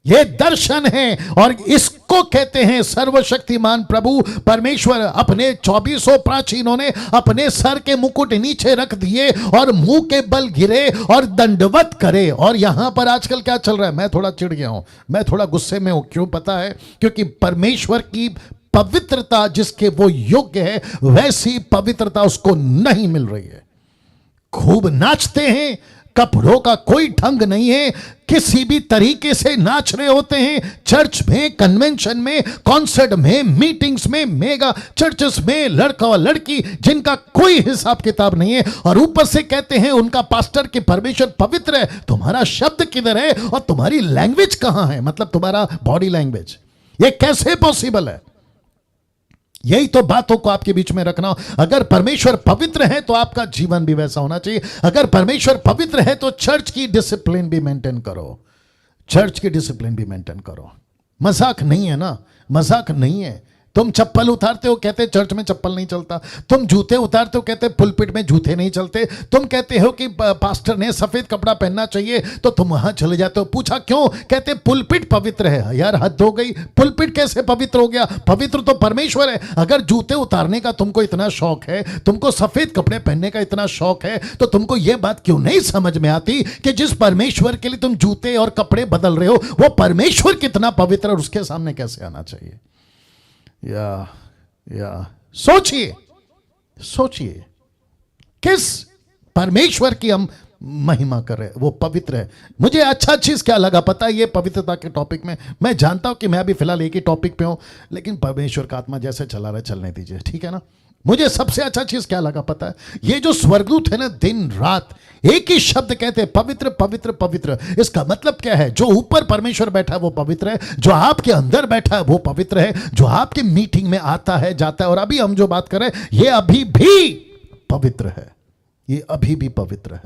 यह दर्शन है और इसको कहते हैं सर्वशक्तिमान प्रभु परमेश्वर। अपने 24 प्राचीनों ने अपने सर के मुकुट नीचे रख दिए और मुंह के बल गिरे और दंडवत करे। और यहां पर आजकल क्या चल रहा है? मैं थोड़ा चिढ़ गया हूं, मैं थोड़ा गुस्से में हूं। क्यों पता है? क्योंकि परमेश्वर की पवित्रता जिसके वो योग्य है, वैसी पवित्रता उसको नहीं मिल रही है। खूब नाचते हैं, कपड़ों का कोई ढंग नहीं है, किसी भी तरीके से नाच रहे होते हैं। चर्च में, कन्वेंशन में, कॉन्सर्ट में, मीटिंग्स में, मेगा चर्चेस में, लड़का और लड़की जिनका कोई हिसाब किताब नहीं है। और ऊपर से कहते हैं उनका पास्टर कि परमेश्वर पवित्र है। तुम्हारा शब्द किधर है और तुम्हारी लैंग्वेज कहां है? मतलब तुम्हारा बॉडी लैंग्वेज। ये कैसे पॉसिबल है? यही तो बातों को आपके बीच में रखना। अगर परमेश्वर पवित्र है तो आपका जीवन भी वैसा होना चाहिए। अगर परमेश्वर पवित्र है तो चर्च की डिसिप्लिन भी मेंटेन करो। चर्च की डिसिप्लिन भी मेंटेन करो। मजाक नहीं है ना, मजाक नहीं है। तुम चप्पल उतारते हो, कहते चर्च में चप्पल नहीं चलता। तुम जूते उतारते हो, कहते पुलपिट में जूते नहीं चलते। तुम कहते हो कि पास्टर ने सफेद कपड़ा पहनना चाहिए, तो तुम वहां चले जाते हो। पूछा क्यों? कहते पुलपिट पवित्र है। यार हद हो गई, पुलपिट कैसे पवित्र हो गया? पवित्र तो परमेश्वर है। अगर जूते उतारने का तुमको इतना शौक है, तुमको सफेद कपड़े पहनने का इतना शौक है, तो तुमको यह बात क्यों नहीं समझ में आती कि जिस परमेश्वर के लिए तुम जूते और कपड़े बदल रहे हो, वो परमेश्वर कितना पवित्र और उसके सामने कैसे आना चाहिए? या सोचिए, सोचिए किस परमेश्वर की हम महिमा कर रहे हैं। वो पवित्र है। मुझे अच्छा चीज क्या लगा पता है? ये पवित्रता के टॉपिक में मैं जानता हूं कि मैं अभी फिलहाल एक ही टॉपिक पे हूं, लेकिन परमेश्वर का आत्मा जैसे चला रहा है चलने दीजिए, ठीक है ना। मुझे सबसे अच्छा चीज क्या लगा पता है? ये जो स्वर्गदूत है ना, दिन रात एक ही शब्द कहते हैं, पवित्र, पवित्र, पवित्र। इसका मतलब क्या है? जो ऊपर परमेश्वर बैठा है वो पवित्र है, जो आपके अंदर बैठा है वो पवित्र है, जो आपके मीटिंग में आता है, जाता है, और अभी हम जो बात कर रहे हैं ये अभी भी पवित्र है। ये अभी भी पवित्र है।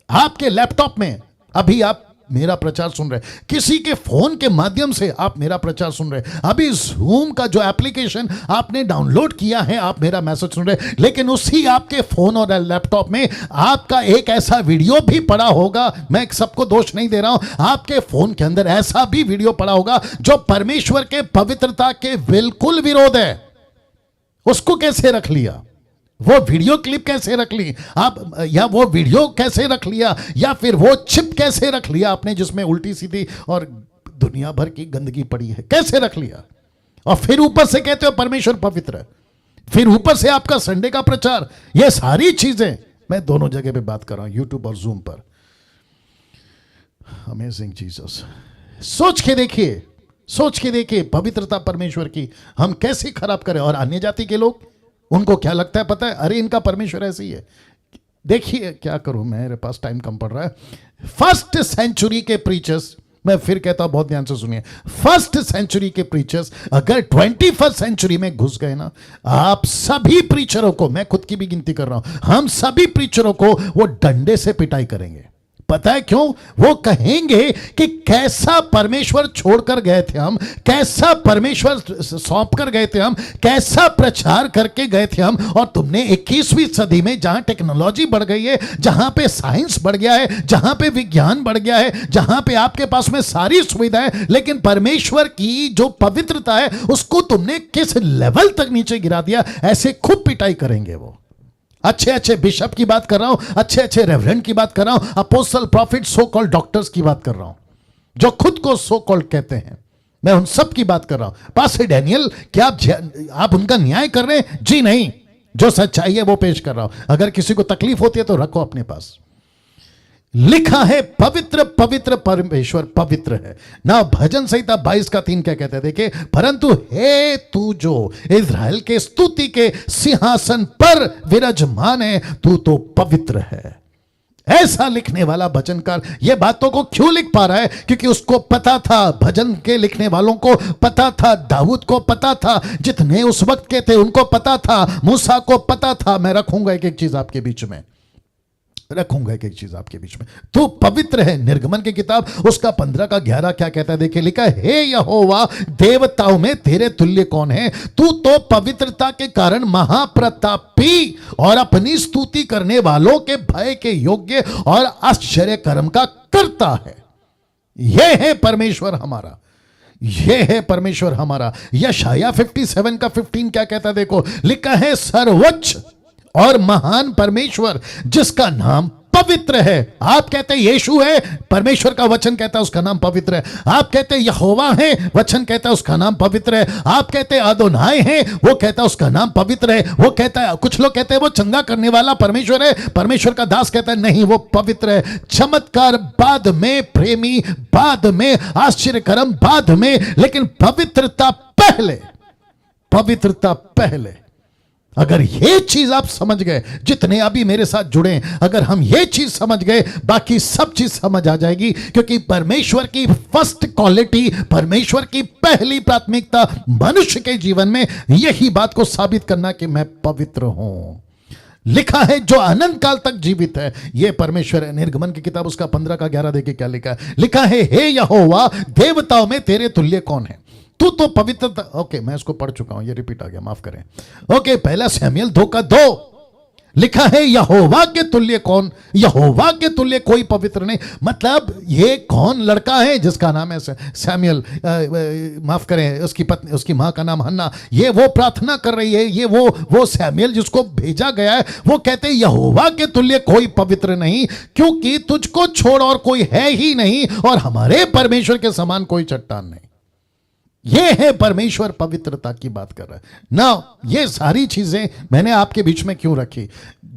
आपके लैपटॉप में अभी आप मेरा प्रचार सुन रहे, किसी के फोन के माध्यम से आप मेरा प्रचार सुन रहे, अभी जूम का जो एप्लीकेशन आपने डाउनलोड किया है आप मेरा मैसेज सुन रहे, लेकिन उसी आपके फोन और लैपटॉप में आपका एक ऐसा वीडियो भी पड़ा होगा। मैं सबको दोष नहीं दे रहा हूं, आपके फोन के अंदर ऐसा भी वीडियो पड़ा होगा जो परमेश्वर के पवित्रता के बिल्कुल विरोध है। उसको कैसे रख लिया? वो वीडियो क्लिप कैसे रख ली आप, या वो वीडियो कैसे रख लिया, या फिर वो चिप कैसे रख लिया आपने जिसमें उल्टी सीधी और दुनिया भर की गंदगी पड़ी है, कैसे रख लिया? और फिर ऊपर से कहते हो परमेश्वर पवित्र है, फिर ऊपर से आपका संडे का प्रचार। ये सारी चीजें मैं दोनों जगह पे बात कर रहा हूं, यूट्यूब और जूम पर। Amazing Jesus. सोच के देखिए, सोच के देखिए पवित्रता परमेश्वर की हम कैसे खराब करें। और अन्य जाति के लोग, उनको क्या लगता है पता है? अरे इनका परमेश्वर ऐसी है। देखिए क्या करूं, मेरे पास टाइम कम पड़ रहा है। फर्स्ट सेंचुरी के प्रीचर्स, मैं फिर कहता हूं बहुत ध्यान से सुनिए, फर्स्ट सेंचुरी के प्रीचर्स अगर 21st सेंचुरी में घुस गए ना, आप सभी प्रीचरों को, मैं खुद की भी गिनती कर रहा हूं, हम सभी प्रीचरों को वो डंडे से पिटाई करेंगे। पता है क्यों? वो कहेंगे कि कैसा परमेश्वर छोड़कर गए थे हम, कैसा परमेश्वर सौंप कर गए थे हम, कैसा प्रचार करके गए थे हम, और तुमने 21वीं सदी में जहां टेक्नोलॉजी बढ़ गई है, जहां पे साइंस बढ़ गया है, जहां पे विज्ञान बढ़ गया है, जहां पे आपके पास में सारी सुविधा है, लेकिन परमेश्वर की जो पवित्रता है उसको तुमने किस लेवल तक नीचे गिरा दिया। ऐसे खूब पिटाई करेंगे वो। अच्छे अच्छे बिशप की बात कर रहा हूं, अच्छे अच्छे रेवरेंड की बात कर रहा हूं, apostle, profit, so called doctors की बात कर रहा हूं, जो खुद को सो कॉल्ड कहते हैं। मैं उन सब की बात कर रहा हूं। पास्टर डैनियल, क्या आप उनका न्याय कर रहे हैं? जी नहीं, जो सच्चाई है वो पेश कर रहा हूं। अगर किसी को तकलीफ होती है तो रखो अपने पास। लिखा है पवित्र पवित्र परमेश्वर पवित्र है ना। भजन संहिता 22:3 क्या कहते हैं? देखिए, परंतु हे तू जो इज़राइल के स्तुति के सिंहासन पर विराजमान है, तू तो पवित्र है। ऐसा लिखने वाला भजनकार ये बातों को क्यों लिख पा रहा है? क्योंकि उसको पता था, भजन के लिखने वालों को पता था, दाऊद को पता था, जितने उस वक्त के थे उनको पता था, मूसा को पता था। मैं रखूंगा एक एक चीज आपके बीच में, रखूंगा एक एक चीज आपके बीच में। तो पवित्र है। निर्गमन की किताब उसका 15:11 क्या कहता है? देखिए, लिखा है, हे यहोवा, देवताओं में तेरे तुल्य कौन है? तू तो पवित्रता के कारण महाप्रतापी और अपनी स्तुति करने वालों के भय के योग्य और आश्चर्य कर्म का करता है। यह है परमेश्वर हमारा, यह है परमेश्वर हमारा। यशाया 57:15 क्या कहता है? देखो, लिखा है, सर्वोच्च और महान परमेश्वर जिसका नाम पवित्र है। आप कहते हैं यीशु है, परमेश्वर का वचन कहता है उसका नाम पवित्र है। आप कहते हैं यहोवा है, वचन कहता है उसका नाम पवित्र है। आप कहते हैं अदोनाय है, वो कहता है उसका नाम पवित्र है। वो कहता है, कुछ लोग कहते हैं वो चंगा करने वाला परमेश्वर है, परमेश्वर का दास कहता है नहीं, वो पवित्र है। चमत्कार बाद में, प्रेमी बाद में, आश्चर्यकरम बाद में, लेकिन पवित्रता पहले, पवित्रता पहले। अगर ये चीज आप समझ गए, जितने अभी मेरे साथ जुड़े हैं, अगर हम ये चीज समझ गए, बाकी सब चीज समझ आ जाएगी। क्योंकि परमेश्वर की फर्स्ट क्वालिटी, परमेश्वर की पहली प्राथमिकता मनुष्य के जीवन में यही बात को साबित करना कि मैं पवित्र हूं। लिखा है, जो अनंत काल तक जीवित है, यह परमेश्वर है। निर्गमन की किताब उसका 15:11 देखिए क्या लिखा है? लिखा है, हे यहोवा, देवताओं में तेरे तुल्य कौन है? तू तो पवित्र। ओके, मैं इसको पढ़ चुका हूं, ये रिपीट आ गया, माफ करें। ओके, पहला शमूएल 2:2 लिखा है, यहोवा के तुल्य कौन? यहोवा के तुल्य कोई पवित्र नहीं। मतलब ये कौन लड़का है जिसका नाम है शमूएल, माफ करें, उसकी पत्नी, उसकी मां का नाम हन्ना। ये वो प्रार्थना कर रही है, ये वो शमूएल जिसको भेजा गया है, वो कहते हैं यहोवा के तुल्य कोई पवित्र नहीं, क्योंकि तुझको छोड़ और कोई है ही नहीं, और हमारे परमेश्वर के समान कोई चट्टान नहीं। ये है परमेश्वर पवित्रता की बात कर रहा है ना। ये सारी चीजें मैंने आपके बीच में क्यों रखी?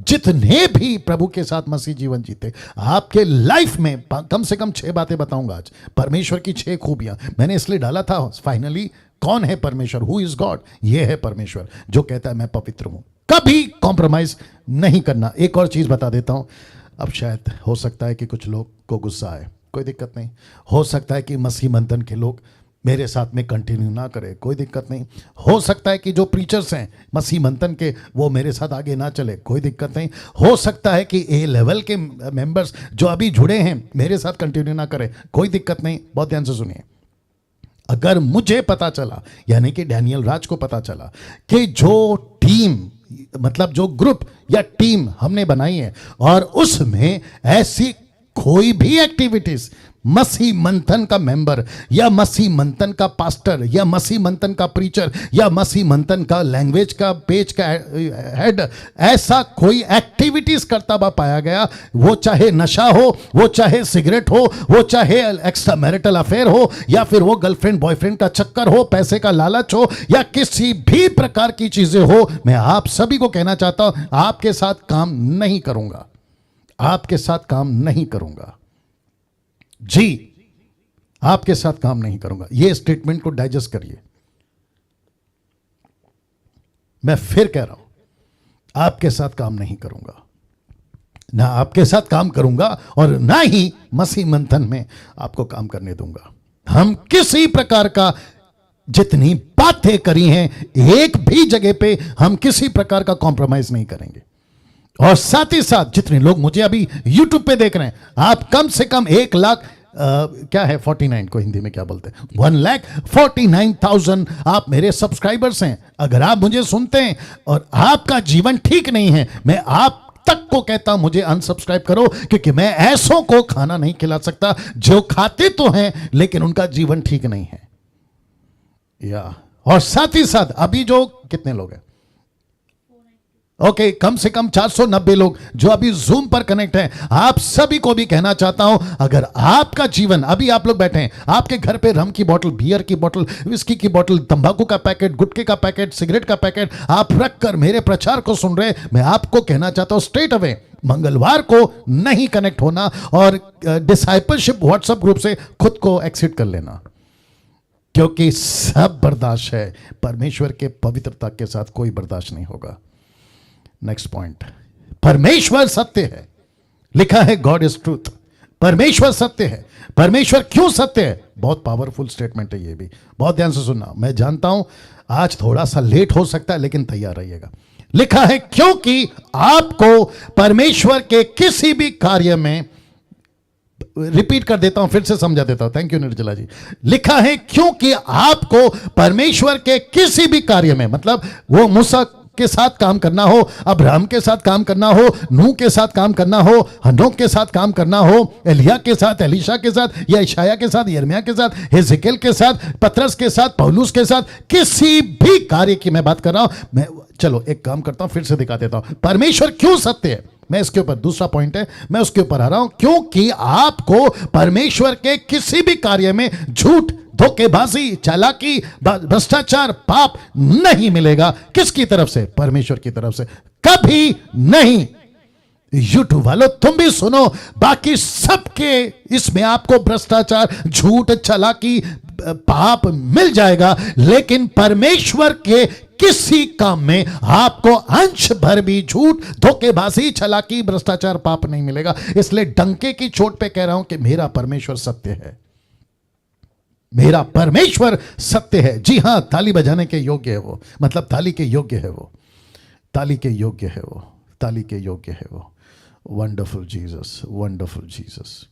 जितने भी प्रभु के साथ मसीह जीवन जीते, आपके लाइफ में कम से कम 6 बातें बताऊंगा आज, परमेश्वर की 6 खूबियां मैंने इसलिए डाला था। फाइनली, कौन है परमेश्वर? Who is God? ये है परमेश्वर जो कहता है मैं पवित्र हूं, कभी कॉम्प्रोमाइज नहीं करना। एक और चीज बता देता हूं, अब शायद हो सकता है कि कुछ लोग को गुस्सा आए, कोई दिक्कत नहीं। हो सकता है कि मसीह मंथन के लोग मेरे साथ में कंटिन्यू ना करे, कोई दिक्कत नहीं। हो सकता है कि जो प्रीचर्स हैं मसीह मंथन के, वो मेरे साथ आगे ना चले, कोई दिक्कत नहीं। हो सकता है कि ए लेवल के मेंबर्स जो अभी जुड़े हैं मेरे साथ कंटिन्यू ना करें, कोई दिक्कत नहीं। बहुत ध्यान से सुनिए, अगर मुझे पता चला, यानी कि डैनियल राज को पता चला कि जो टीम, मतलब जो ग्रुप या टीम हमने बनाई है, और उसमें ऐसी कोई भी एक्टिविटीज मसीह मंथन का मेंबर या मसीह मंथन का पास्टर या मसीह मंथन का प्रीचर या मसीह मंथन का लैंग्वेज का पेज का हेड ऐसा कोई एक्टिविटीज करता हुआ पाया गया, वो चाहे नशा हो, वो चाहे सिगरेट हो, वो चाहे एक्स्ट्रा मैरिटल अफेयर हो, या फिर वो गर्लफ्रेंड बॉयफ्रेंड का चक्कर हो, पैसे का लालच हो, या किसी भी प्रकार की चीजें हो, मैं आप सभी को कहना चाहता हूं, आपके साथ काम नहीं करूंगा, आपके साथ काम नहीं करूंगा जी, आपके साथ काम नहीं करूंगा। यह स्टेटमेंट को डाइजेस्ट करिए। मैं फिर कह रहा हूं, आपके साथ काम नहीं करूंगा, ना आपके साथ काम करूंगा और ना ही मसीह मंथन में आपको काम करने दूंगा। हम किसी प्रकार का, जितनी बातें करी हैं, एक भी जगह पे हम किसी प्रकार का कॉम्प्रोमाइज नहीं करेंगे। और साथ ही साथ जितने लोग मुझे अभी YouTube पे देख रहे हैं, आप कम से कम 1 लाख क्या है 49 को हिंदी में क्या बोलते हैं, 1,49,000 आप मेरे सब्सक्राइबर्स हैं। अगर आप मुझे सुनते हैं और आपका जीवन ठीक नहीं है, मैं आप तक को कहता हूं मुझे अनसब्सक्राइब करो, क्योंकि मैं ऐसों को खाना नहीं खिला सकता जो खाते तो हैं लेकिन उनका जीवन ठीक नहीं है। और साथ ही साथ अभी जो कितने लोग हैं, ओके, कम से कम 490 लोग जो अभी जूम पर कनेक्ट हैं, आप सभी को भी कहना चाहता हूं, अगर आपका जीवन, अभी आप लोग बैठे हैं, आपके घर पे रम की बोतल, बियर की बोतल, विस्की की बोतल, तंबाकू का पैकेट, गुटखे का पैकेट, सिगरेट का पैकेट आप रखकर मेरे प्रचार को सुन रहे, मैं आपको कहना चाहता हूं स्ट्रेट अवे मंगलवार को नहीं कनेक्ट होना और डिसाइपलशिप व्हाट्सएप ग्रुप से खुद को एक्सिट कर लेना, क्योंकि सब बर्दाश्त है, परमेश्वर के पवित्रता के साथ कोई बर्दाश्त नहीं होगा। नेक्स्ट पॉइंट, परमेश्वर सत्य है, लिखा है गॉड इज ट्रूथ। परमेश्वर सत्य है। परमेश्वर क्यों सत्य है? बहुत पावरफुल स्टेटमेंट है ये भी, बहुत ध्यान से सुनना। मैं जानता हूं आज थोड़ा सा लेट हो सकता है, लेकिन तैयार रहिएगा। लिखा है क्योंकि आपको परमेश्वर के किसी भी कार्य में, रिपीट कर देता हूं, फिर से समझा देता हूं, थैंक यू निर्जला जी। लिखा है क्योंकि आपको परमेश्वर के किसी भी कार्य में, मतलब वो मूसा के साथ काम करना हो, अब्राहम के साथ काम करना हो, नूह के साथ काम करना हो, हनोक के साथ काम करना हो, एलिया के साथ, एलीशा के साथ, या इशाया के साथ, यिर्मयाह के साथ, हिजकियेल के साथ, पतरस के साथ, पौलुस के साथ, किसी भी कार्य की मैं बात कर रहा हूं। मैं चलो एक काम करता हूं, फिर से दिखा देता हूं परमेश्वर क्यों सत्य है। मैं इसके ऊपर, दूसरा पॉइंट है, मैं उसके ऊपर आ रहा हूं, क्योंकि आपको परमेश्वर के किसी भी कार्य में झूठ, धोखेबाजी, चालाकी, भ्रष्टाचार, पाप नहीं मिलेगा। किसकी तरफ से? परमेश्वर की तरफ से। कभी नहीं। यूट्यूब वालों तुम भी सुनो, बाकी सबके इसमें आपको भ्रष्टाचार, झूठ, चालाकी, पाप मिल जाएगा, लेकिन परमेश्वर के किसी काम में आपको अंश भर भी झूठ, धोखेबाजी, चालाकी, भ्रष्टाचार, पाप नहीं मिलेगा। इसलिए डंके की चोट पे कह रहा हूं कि मेरा परमेश्वर सत्य है, मेरा परमेश्वर सत्य है। जी हां, ताली बजाने के योग्य है वो, मतलब ताली के योग्य है वो, ताली के योग्य है वो, ताली के योग्य है वो। Wonderful Jesus, wonderful Jesus,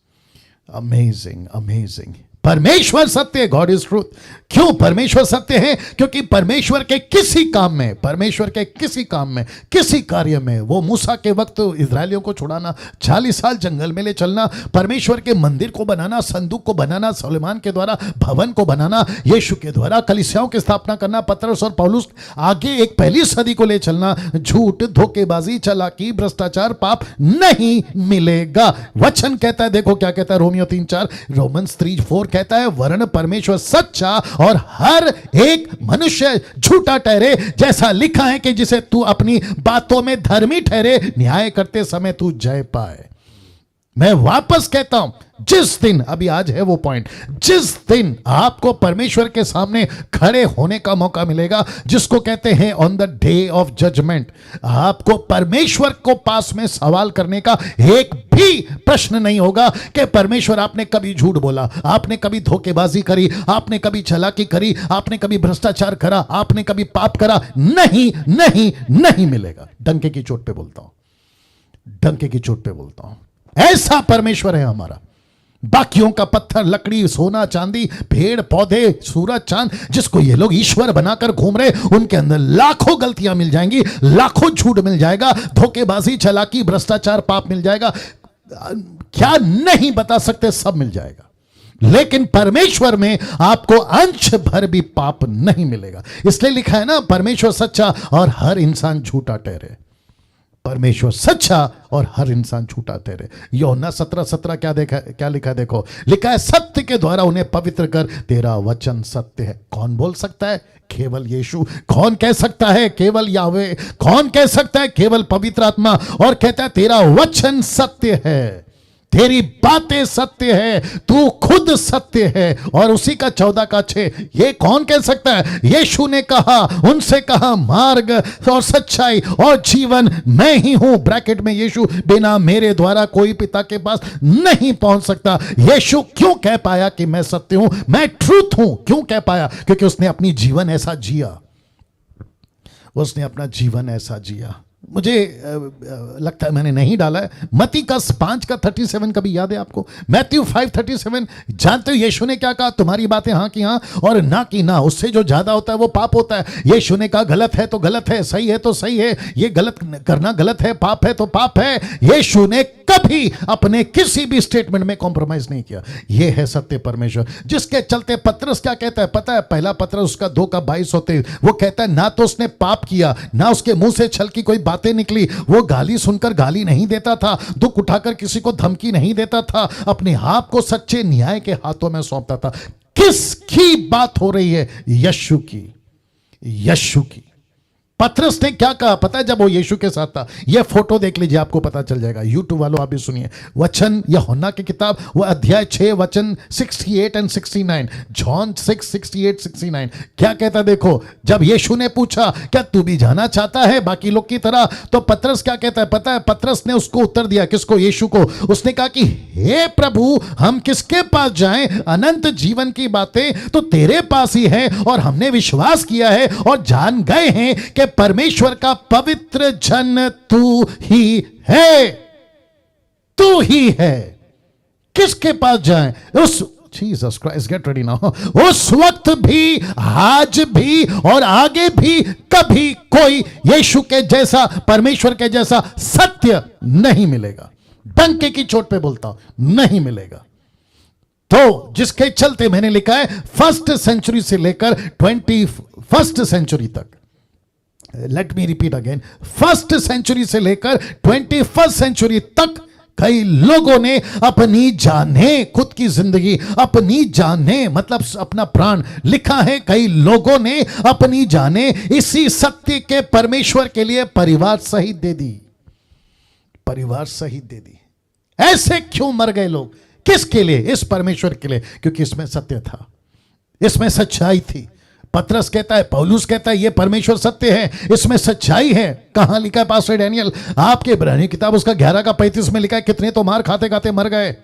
amazing, amazing. परमेश्वर सत्य है, गॉड इज ट्रूथ। क्यों परमेश्वर सत्य है? क्योंकि परमेश्वर के किसी काम में, परमेश्वर के किसी काम में, किसी कार्य में, वो मूसा के वक्त इजरायलियों को छुड़ाना, 40 साल जंगल में ले चलना, परमेश्वर के मंदिर को बनाना, संदूक को बनाना, सुलेमान के द्वारा भवन को बनाना, यीशु के द्वारा कलीसियाओं की स्थापना करना, पतरस और पौलुस आगे एक पहली सदी को ले चलना, झूठ, धोखेबाजी, चालाकी, भ्रष्टाचार, पाप नहीं मिलेगा। वचन कहता है, देखो क्या कहता है, रोमियो 3:4, रोमन्स 3:4 कहता है, वरन परमेश्वर सच्चा और हर एक मनुष्य झूठा ठहरे, जैसा लिखा है कि जिसे तू अपनी बातों में धर्मी ठहरे, न्याय करते समय तू जय पाए। मैं वापस कहता हूं, जिस दिन, अभी आज है वो पॉइंट, जिस दिन आपको परमेश्वर के सामने खड़े होने का मौका मिलेगा, जिसको कहते हैं on the day of judgement, आपको परमेश्वर को पास में सवाल करने का एक भी प्रश्न नहीं होगा कि परमेश्वर आपने कभी झूठ बोला, आपने कभी धोखेबाजी करी, आपने कभी चालाकी करी, आपने कभी भ्रष्टाचार करा, आपने कभी पाप करा। नहीं नहीं नहीं मिलेगा। डंके की चोट पे बोलता हूं, डंके की चोट पे बोलता हूं, ऐसा परमेश्वर है हमारा। बाकियों का पत्थर, लकड़ी, सोना, चांदी, पेड़ पौधे, सूरज, चांद, जिसको ये लोग ईश्वर बनाकर घूम रहे, उनके अंदर लाखों गलतियां मिल जाएंगी, लाखों झूठ मिल जाएगा, धोखेबाजी, चालाकी, भ्रष्टाचार, पाप मिल जाएगा, क्या नहीं बता सकते, सब मिल जाएगा। लेकिन परमेश्वर में आपको अंश भर भी पाप नहीं मिलेगा। इसलिए लिखा है ना, परमेश्वर सच्चा और हर इंसान झूठा ठहरे। परमेश्वर सच्चा और हर इंसान झूठा ठहरे। यूहन्ना 17:17 क्या लिखा है, देखो, लिखा है, सत्य के द्वारा उन्हें पवित्र कर, तेरा वचन सत्य है। कौन बोल सकता है? केवल यीशु। कौन कह सकता है? केवल यावे। कौन कह सकता है? केवल पवित्र आत्मा। और कहता है, तेरा वचन सत्य है, तेरी बातें सत्य है, तू खुद सत्य है। और उसी का 14:6, ये कौन कह सकता है? यीशु ने कहा, उनसे कहा, मार्ग और सच्चाई और जीवन मैं ही हूं। ब्रैकेट में यीशु, बिना मेरे द्वारा कोई पिता के पास नहीं पहुंच सकता। यीशु क्यों कह पाया कि मैं सत्य हूं, मैं ट्रूथ हूं? क्यों कह पाया? क्योंकि उसने अपनी जीवन ऐसा जिया, उसने अपना जीवन ऐसा जिया। मुझे लगता है मैंने नहीं डाला है। मत्ती का 5 का 37 कभी याद है आपको? मैथ्यू 5:37, जानते हो यीशु ने क्या कहा? तुम्हारी बातें हाँ की हाँ और ना की ना, उससे जो ज्यादा होता है वो पाप होता है। यीशु ने कहा गलत है तो गलत है, सही है तो सही है, ये गलत करना गलत है, पाप है तो पाप है। यीशु ने कभी अपने किसी भी स्टेटमेंट में कॉम्प्रोमाइज नहीं किया। ये है सत्य परमेश्वर, जिसके चलते पतरस क्या कहता है पता है? पहला पतरस उसका 2:22 होते वो कहता है ना तो उसने पाप किया, ना उसके मुंह से छल की कोई बातें निकली। वो गाली सुनकर गाली नहीं देता था, दुख उठाकर किसी को धमकी नहीं देता था, अपने आप को सच्चे न्याय के हाथों में सौंपता था। किसकी बात हो रही है? यीशु की, यीशु की। पतरस ने क्या कहा पता है जब वो यीशु के साथ था? ये फोटो देख लीजिए, आपको पता चल जाएगा। यूट्यूब वालों आप भी सुनिए। वचन यूहन्ना की किताब वो अध्याय 6 वचन 68 और 69, जॉन 6, 68, 69 क्या कहता देखो। जब यीशु ने पूछा क्या तू भी जाना चाहता है बाकी लोग की तरह, तो पतरस क्या कहता है पता है? पतरस ने उसको उत्तर दिया, किसको? यीशु को। उसने कहा कि हे प्रभु हम किसके पास जाएं? अनंत जीवन की बातें तो तेरे पास ही है, और हमने विश्वास किया है और जान गए हैं कि परमेश्वर का पवित्र जन तू ही है, तू ही है। किसके पास जाएं? उस Jesus Christ, get ready now. उस वक्त भी, आज भी और आगे भी कभी कोई यीशु के जैसा, परमेश्वर के जैसा सत्य नहीं मिलेगा। डंके की चोट पे बोलता हूं, नहीं मिलेगा। तो जिसके चलते मैंने लिखा है फर्स्ट सेंचुरी से लेकर 21st सेंचुरी तक, let me repeat again, first century से लेकर 21st सेंचुरी तक कई लोगों ने अपनी जाने, खुद की जिंदगी अपनी जाने मतलब अपना प्राण, लिखा है कई लोगों ने अपनी जाने इसी सत्य के परमेश्वर के लिए परिवार सहित दे दी, परिवार सहित दे दी। ऐसे क्यों मर गए लोग? किसके लिए? इस परमेश्वर के लिए, क्योंकि इसमें सत्य था, इसमें सच्चाई थी। पतरस कहता है, पौलुस कहता है ये परमेश्वर सत्य है, इसमें सच्चाई है। कहां लिखा है पास्टर डैनियल? आपके इब्रानी किताब उसका 11:35 में लिखा है कितने तो मार खाते खाते मर गए,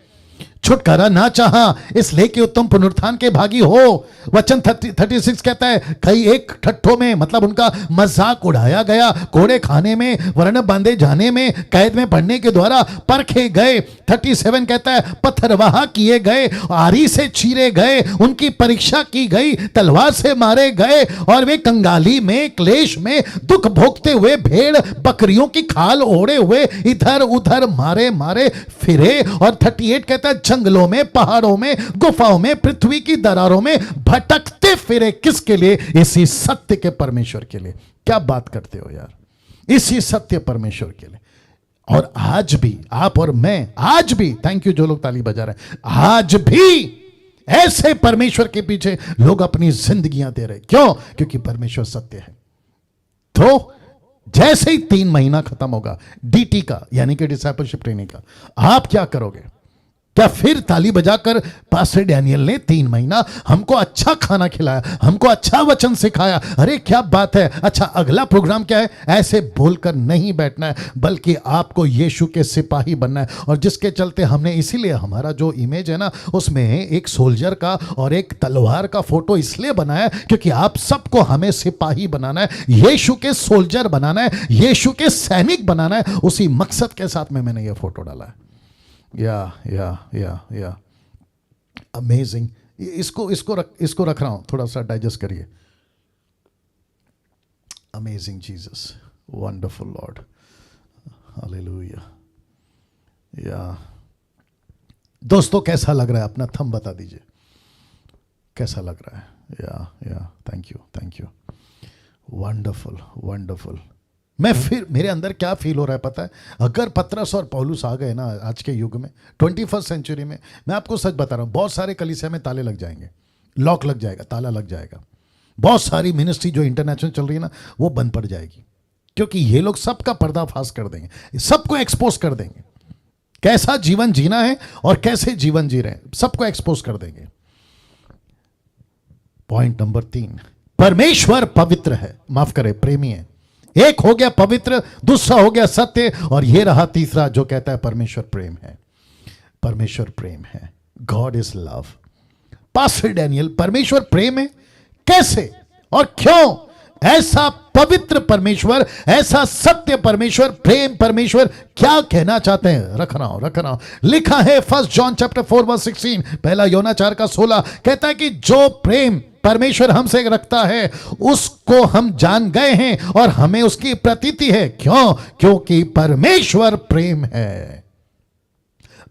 छुटकारा ना चाहा, इसलिए कि उत्तम पुनरुत्थान के भागी हो। वचन 36 कहता है कई एक ठट्ठों में, मतलब उनका मजाक उड़ाया गया, कोड़े खाने में, वर्ण बांधे जाने में, कैद में पड़ने के द्वारा परखे गए। 37 कहता है पत्थरवाह किए गए, आरी से चीरे गए, उनकी परीक्षा की गई, तलवार से मारे गए, और वे कंगाली में, क्लेश में, दुख भोगते हुए, भेड़ बकरियों की खाल ओढ़े हुए इधर उधर मारे मारे फिरे। और 38 कहता है जंगलों में, पहाड़ों में, गुफाओं में, पृथ्वी की दरारों में भटकते फिरे। किसके लिए? इसी सत्य के परमेश्वर के लिए। क्या बात करते हो यार, इसी सत्य परमेश्वर के लिए। और आज भी आप और मैं, आज भी, थैंक यू जो लोग ताली बजा रहे हैं, आज भी ऐसे परमेश्वर के पीछे लोग अपनी जिंदगियां दे रहे। क्यों? क्योंकि परमेश्वर सत्य है। तो जैसे ही 3 महीना खत्म होगा डीटी का, यानी कि डिसाइपलशिप ट्रेनिंग का, आप क्या करोगे? क्या फिर ताली बजाकर पास्टर डैनियल ने 3 महीना हमको अच्छा खाना खिलाया, हमको अच्छा वचन सिखाया, अरे क्या बात है, अच्छा अगला प्रोग्राम क्या है, ऐसे बोलकर नहीं बैठना है, बल्कि आपको यीशु के सिपाही बनना है। और जिसके चलते हमने, इसीलिए हमारा जो इमेज है ना, उसमें एक सोल्जर का और एक तलवार का फोटो इसलिए बनाया क्योंकि आप सबको हमें सिपाही बनाना है, यीशु के सोल्जर बनाना है, यीशु के सैनिक बनाना है। उसी मकसद के साथ में मैंने ये फोटो डाला है। या अमेजिंग। इसको रख रहा हूं, थोड़ा सा डाइजेस्ट करिए। Amazing Jesus, wonderful Lord, hallelujah. या दोस्तों कैसा लग रहा है? अपना थंब बता दीजिए, कैसा लग रहा है? या थैंक यू, वंडरफुल वंडरफुल। मैं फिर, मेरे अंदर क्या फील हो रहा है पता है? अगर पतरस और पौलुस आ गए ना आज के युग में, 21st सेंचुरी में, मैं आपको सच बता रहा हूं, बहुत सारे कलीसिया में ताले लग जाएंगे, लॉक लग जाएगा, ताला लग जाएगा। बहुत सारी मिनिस्ट्री जो इंटरनेशनल चल रही है ना, वो बंद पड़ जाएगी, क्योंकि ये लोग सबका पर्दाफाश कर देंगे, सबको एक्सपोज कर देंगे, कैसा जीवन जीना है और कैसे जीवन जी रहे हैं, सबको एक्सपोज कर देंगे। पॉइंट नंबर 3, परमेश्वर पवित्र है, माफ करे प्रेमी है। एक हो गया पवित्र, दूसरा हो गया सत्य, और ये रहा तीसरा जो कहता है परमेश्वर प्रेम है। परमेश्वर प्रेम है, God is love. Pastor Daniel, परमेश्वर प्रेम है कैसे और क्यों? ऐसा पवित्र परमेश्वर, ऐसा सत्य परमेश्वर, प्रेम परमेश्वर क्या कहना चाहते हैं? रख रहा हूं। लिखा है 1 जॉन चैप्टर 4:16, पहला योना 4:16 कहता है कि जो प्रेम परमेश्वर हमसे रखता है उसको हम जान गए हैं और हमें उसकी प्रतीति है। क्यों? क्योंकि परमेश्वर प्रेम है।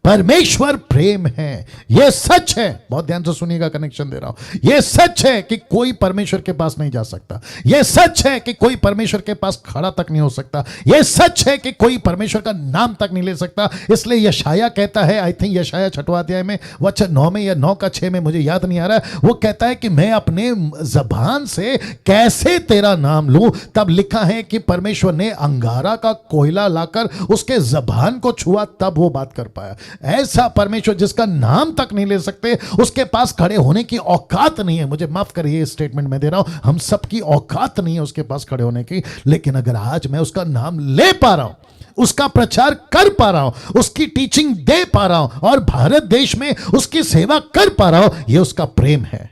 परमेश्वर प्रेम है, यह सच है। बहुत ध्यान से सुनिएगा, कनेक्शन दे रहा हूं। यह सच है कि कोई परमेश्वर के पास नहीं जा सकता। यह सच है कि कोई परमेश्वर के पास खड़ा तक नहीं हो सकता। यह सच है कि कोई परमेश्वर का नाम तक नहीं ले सकता। इसलिए यशाया कहता है, आई थिंक यशाया 6वां अध्याय में वचन 9 में या 9:6 में, मुझे याद नहीं आ रहा है, वो कहता है कि मैं अपने जबान से कैसे तेरा नाम लूं। तब लिखा है कि परमेश्वर ने अंगारा का कोयला लाकर उसके जबान को छुआ, तब वो बात कर पाया। ऐसा परमेश्वर जिसका नाम तक नहीं ले सकते, उसके पास खड़े होने की औकात नहीं है। मुझे माफ करिए, स्टेटमेंट मैं दे रहा हूं, हम सबकी औकात नहीं है उसके पास खड़े होने की। लेकिन अगर आज मैं उसका नाम ले पा रहा हूं, उसका प्रचार कर पा रहा हूं, उसकी टीचिंग दे पा रहा हूं और भारत देश में उसकी सेवा कर पा रहा हूं, यह उसका प्रेम है।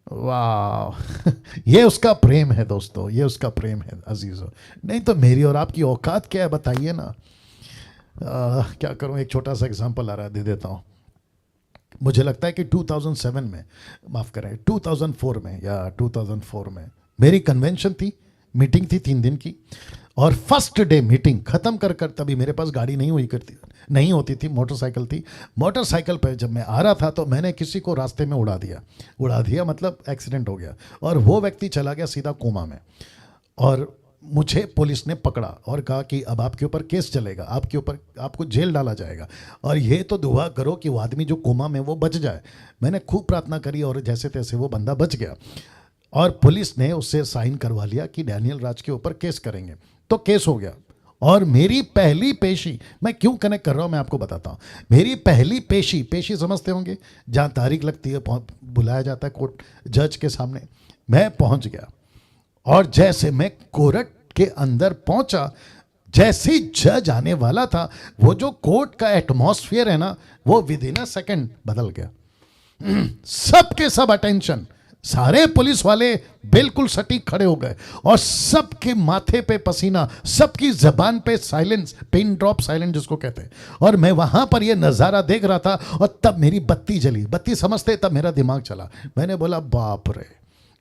वाह ये उसका प्रेम है दोस्तों, ये उसका प्रेम है अजीजों। नहीं तो मेरी और आपकी औकात क्या है बताइए ना। क्या करूं, एक छोटा सा एग्जांपल आ रहा है, दे देता हूं। मुझे लगता है कि 2007 में, माफ करें 2004 में या 2004 में मेरी कन्वेंशन थी, मीटिंग थी 3 दिन की। और फर्स्ट डे मीटिंग खत्म कर तभी मेरे पास गाड़ी नहीं होती थी, मोटरसाइकिल थी। मोटरसाइकिल पर जब मैं आ रहा था तो मैंने किसी को रास्ते में उड़ा दिया मतलब एक्सीडेंट हो गया, और वो व्यक्ति चला गया सीधा कोमा में। और मुझे पुलिस ने पकड़ा और कहा कि अब आपके ऊपर केस चलेगा, आपको जेल डाला जाएगा, और ये तो दुआ करो कि वो आदमी जो कोमा में वो बच जाए। मैंने खूब प्रार्थना करी और जैसे तैसे वो बंदा बच गया, और पुलिस ने उससे साइन करवा लिया कि डैनियल राज के ऊपर केस करेंगे। तो केस हो गया, और मेरी पहली पेशी, मैं क्यों कनेक्ट कर रहा हूं मैं आपको बताता हूं। मेरी पहली पेशी समझते होंगे, जहां तारीख लगती है, बुलाया जाता है कोर्ट जज के सामने। मैं पहुंच गया, और जैसे मैं कोर्ट के अंदर पहुंचा, जैसे जज आने वाला था, वो जो कोर्ट का एटमॉस्फेयर है ना, वो विद इन अ सेकंड बदल गया। सबके सब अटेंशन, सारे पुलिस वाले बिल्कुल सटीक खड़े हो गए, और सबके माथे पे पसीना, सबकी जबान पे साइलेंस, पिन ड्रॉप साइलेंस जिसको कहते हैं। और मैं वहां पर ये नजारा देख रहा था, और तब मेरी बत्ती जली। बत्ती समझते, तब मेरा दिमाग चला। मैंने बोला बाप रे,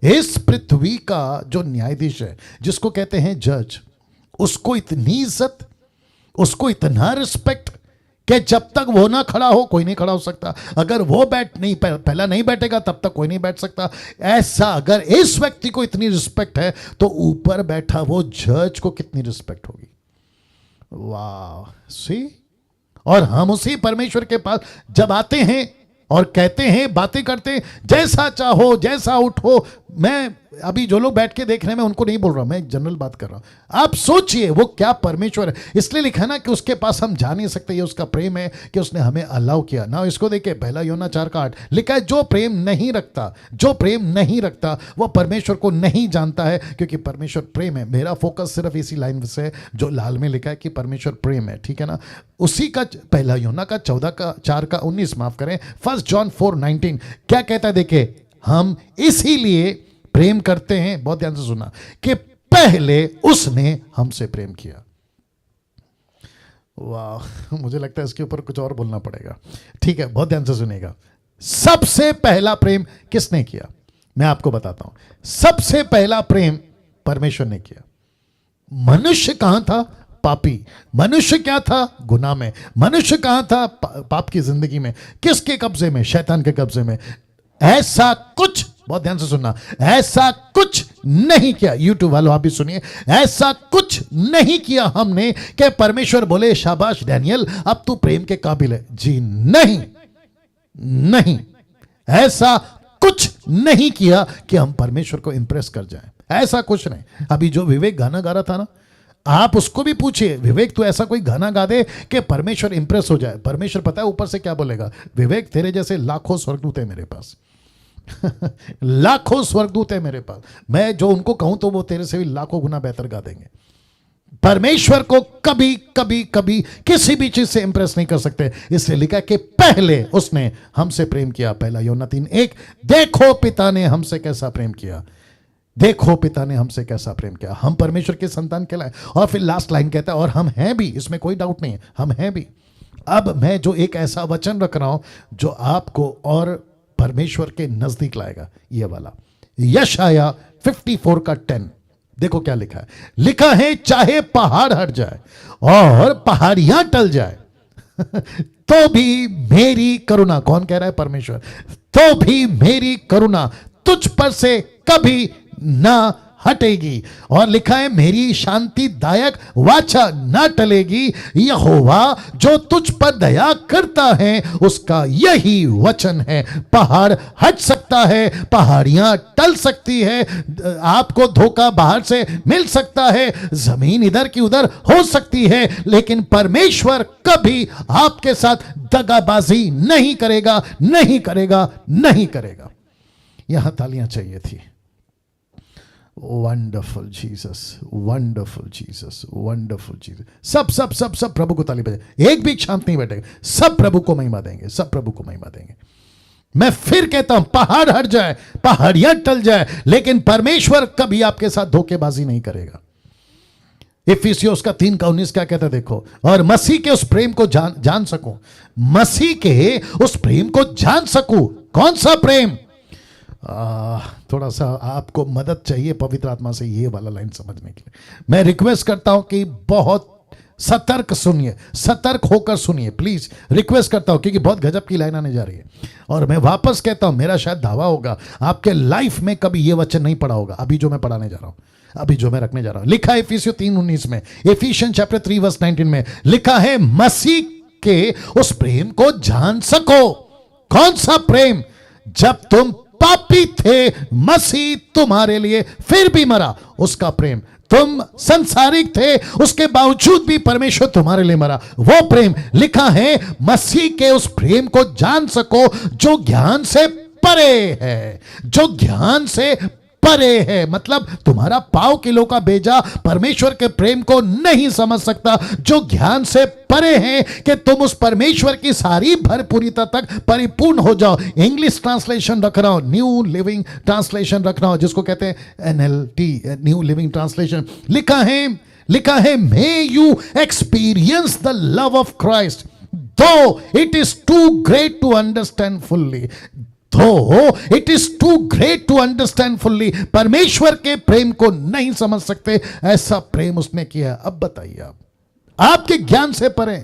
इस पृथ्वी का जो न्यायाधीश है, जिसको कहते हैं जज, उसको इतनी इज्जत, उसको इतना रिस्पेक्ट कि जब तक वो ना खड़ा हो कोई नहीं खड़ा हो सकता। अगर वो पहला नहीं बैठेगा तब तक कोई नहीं बैठ सकता। ऐसा अगर इस व्यक्ति को इतनी रिस्पेक्ट है, तो ऊपर बैठा वो जज को कितनी रिस्पेक्ट होगी। वाह सी। और हम उसी परमेश्वर के पास जब आते हैं और कहते हैं, बातें करते हैं, जैसा चाहो जैसा उठो। मैं अभी जो लोग बैठ के देख रहे हैं, मैं उनको नहीं बोल रहा, मैं एक जनरल बात कर रहा हूं। आप सोचिए वो क्या परमेश्वर है। इसलिए लिखा ना कि उसके पास हम जा नहीं सकते, ये उसका प्रेम है कि उसने हमें अलाउ किया ना। इसको देखिए, पहला योना 4:8 लिखा है, जो प्रेम नहीं रखता वो परमेश्वर को नहीं जानता है, क्योंकि परमेश्वर प्रेम है। मेरा फोकस सिर्फ इसी लाइन से जो लाल में लिखा है कि परमेश्वर प्रेम है, ठीक है ना। उसी का पहला योना का 4:19, माफ करें, 1 जॉन 4:19 क्या कहता है, देखिए, हम इसीलिए प्रेम करते हैं, बहुत ध्यान से सुना, कि पहले उसने हमसे प्रेम किया। वाह, मुझे लगता है इसके ऊपर कुछ और बोलना पड़ेगा। ठीक है, बहुत ध्यान से सुनिएगा। सबसे पहला प्रेम किसने किया? मैं आपको बताता हूं। सबसे पहला प्रेम परमेश्वर ने किया। मनुष्य कहां था? पापी। मनुष्य क्या था? गुनाह में। मनुष्य कहां था? पाप की जिंदगी में। किसके कब्जे में? शैतान के कब्जे में। ऐसा कुछ, बहुत ध्यान से सुनना, ऐसा कुछ नहीं किया। यूट्यूब वालों आप भी सुनिए, ऐसा कुछ नहीं किया हमने कि परमेश्वर बोले शाबाश डैनियल, अब तू प्रेम के काबिल है। जी नहीं, ऐसा कुछ नहीं किया कि हम परमेश्वर को इंप्रेस कर जाएं। ऐसा कुछ नहीं। अभी जो विवेक गाना गा रहा था ना, आप उसको भी पूछिए, विवेक तू ऐसा कोई गाना गा दे कि परमेश्वर इंप्रेस हो जाए। परमेश्वर पता है ऊपर से क्या बोलेगा? विवेक, तेरे जैसे लाखों स्वर्गदूत है मेरे पास। लाखों स्वर्गदूत है मेरे पास, मैं जो उनको कहूं तो वो तेरे से भी लाखों गुना बेहतर गा देंगे। परमेश्वर को कभी किसी भी चीज से इंप्रेस नहीं कर सकते। इसलिए लिखा कि पहले उसने हमसे प्रेम किया। पहला यूहन्ना 3:1, देखो पिता ने हमसे कैसा प्रेम किया देखो पिता ने हमसे कैसा प्रेम किया, हम परमेश्वर के संतान कहलाए। और फिर लास्ट लाइन कहता है और हम हैं भी, इसमें कोई डाउट नहीं है, हम हैं भी। अब मैं जो एक ऐसा वचन रख रहा हूं जो आपको और परमेश्वर के नजदीक लाएगा, ये वाला यशाया 54 का 10। देखो क्या लिखा है, लिखा है चाहे पहाड़ हट जाए और पहाड़ियां टल जाए तो भी मेरी करुणा, कौन कह रहा है? परमेश्वर। तो भी मेरी करुणा तुझ पर से कभी ना हटेगी। और लिखा है मेरी शांतिदायक वाचा ना टलेगी। यहोवा जो तुझ पर दया करता है उसका यही वचन है। पहाड़ हट सकता है, पहाड़ियां टल सकती है, आपको धोखा बाहर से मिल सकता है, जमीन इधर की उधर हो सकती है, लेकिन परमेश्वर कभी आपके साथ दगाबाजी नहीं करेगा, नहीं करेगा, नहीं करेगा। यहां तालियां चाहिए थी। Wonderful Jesus, wonderful Jesus, wonderful Jesus. सब सब सब सब प्रभु को ताली बजाए, एक भी शांत नहीं बैठेगा, सब प्रभु को महिमा देंगे, सब प्रभु को महिमा देंगे। मैं फिर कहता हूं पहाड़ हट जाए, पहाड़ियां टल जाए, लेकिन परमेश्वर कभी आपके साथ धोखेबाजी नहीं करेगा। इफिसियोस का 3:19 क्या कहता है देखो, और मसीह के उस प्रेम को जान सकूं, मसीह के उस प्रेम को जान सकूं। कौन सा प्रेम? थोड़ा सा आपको मदद चाहिए पवित्र आत्मा से ये वाला लाइन समझने के लिए। मैं रिक्वेस्ट करता हूं कि बहुत सतर्क सुनिए, सतर्क होकर सुनिए प्लीज, रिक्वेस्ट करता हूं, क्योंकि बहुत गजब की लाइन आने जा रही है। और मैं वापस कहता हूं, मेरा शायद दावा होगा आपके लाइफ में कभी ये वचन नहीं पढ़ा होगा, अभी जो मैं पढ़ाने जा रहा हूं, अभी जो मैं रखने जा रहा हूं। लिखा है इफिसियों 3:19 में, इफिशियंस चैप्टर 3 वर्स 19 में लिखा है मसीह के उस प्रेम को जान सको। कौन सा प्रेम? जब तुम पापी थे मसीह तुम्हारे लिए फिर भी मरा, उसका प्रेम। तुम संसारिक थे उसके बावजूद भी परमेश्वर तुम्हारे लिए मरा, वो प्रेम। लिखा है मसीह के उस प्रेम को जान सको जो ज्ञान से परे है, जो ज्ञान से परे है। मतलब तुम्हारा पाव किलो का बेजा परमेश्वर के प्रेम को नहीं समझ सकता, जो ज्ञान से परे है कि तुम उस परमेश्वर की सारी भरपूरिता तक परिपूर्ण हो जाओ। इंग्लिश ट्रांसलेशन रख रहा हूं, न्यू लिविंग ट्रांसलेशन रख रहा हूं, जिसको कहते हैं NLT, न्यू लिविंग ट्रांसलेशन। लिखा है may you experience the love of Christ though it is too great to understand fully. Though it is too great to understand fully, परमेश्वर के प्रेम को नहीं समझ सकते, ऐसा प्रेम उसने किया। अब बताइए आप, आपके ज्ञान से परे,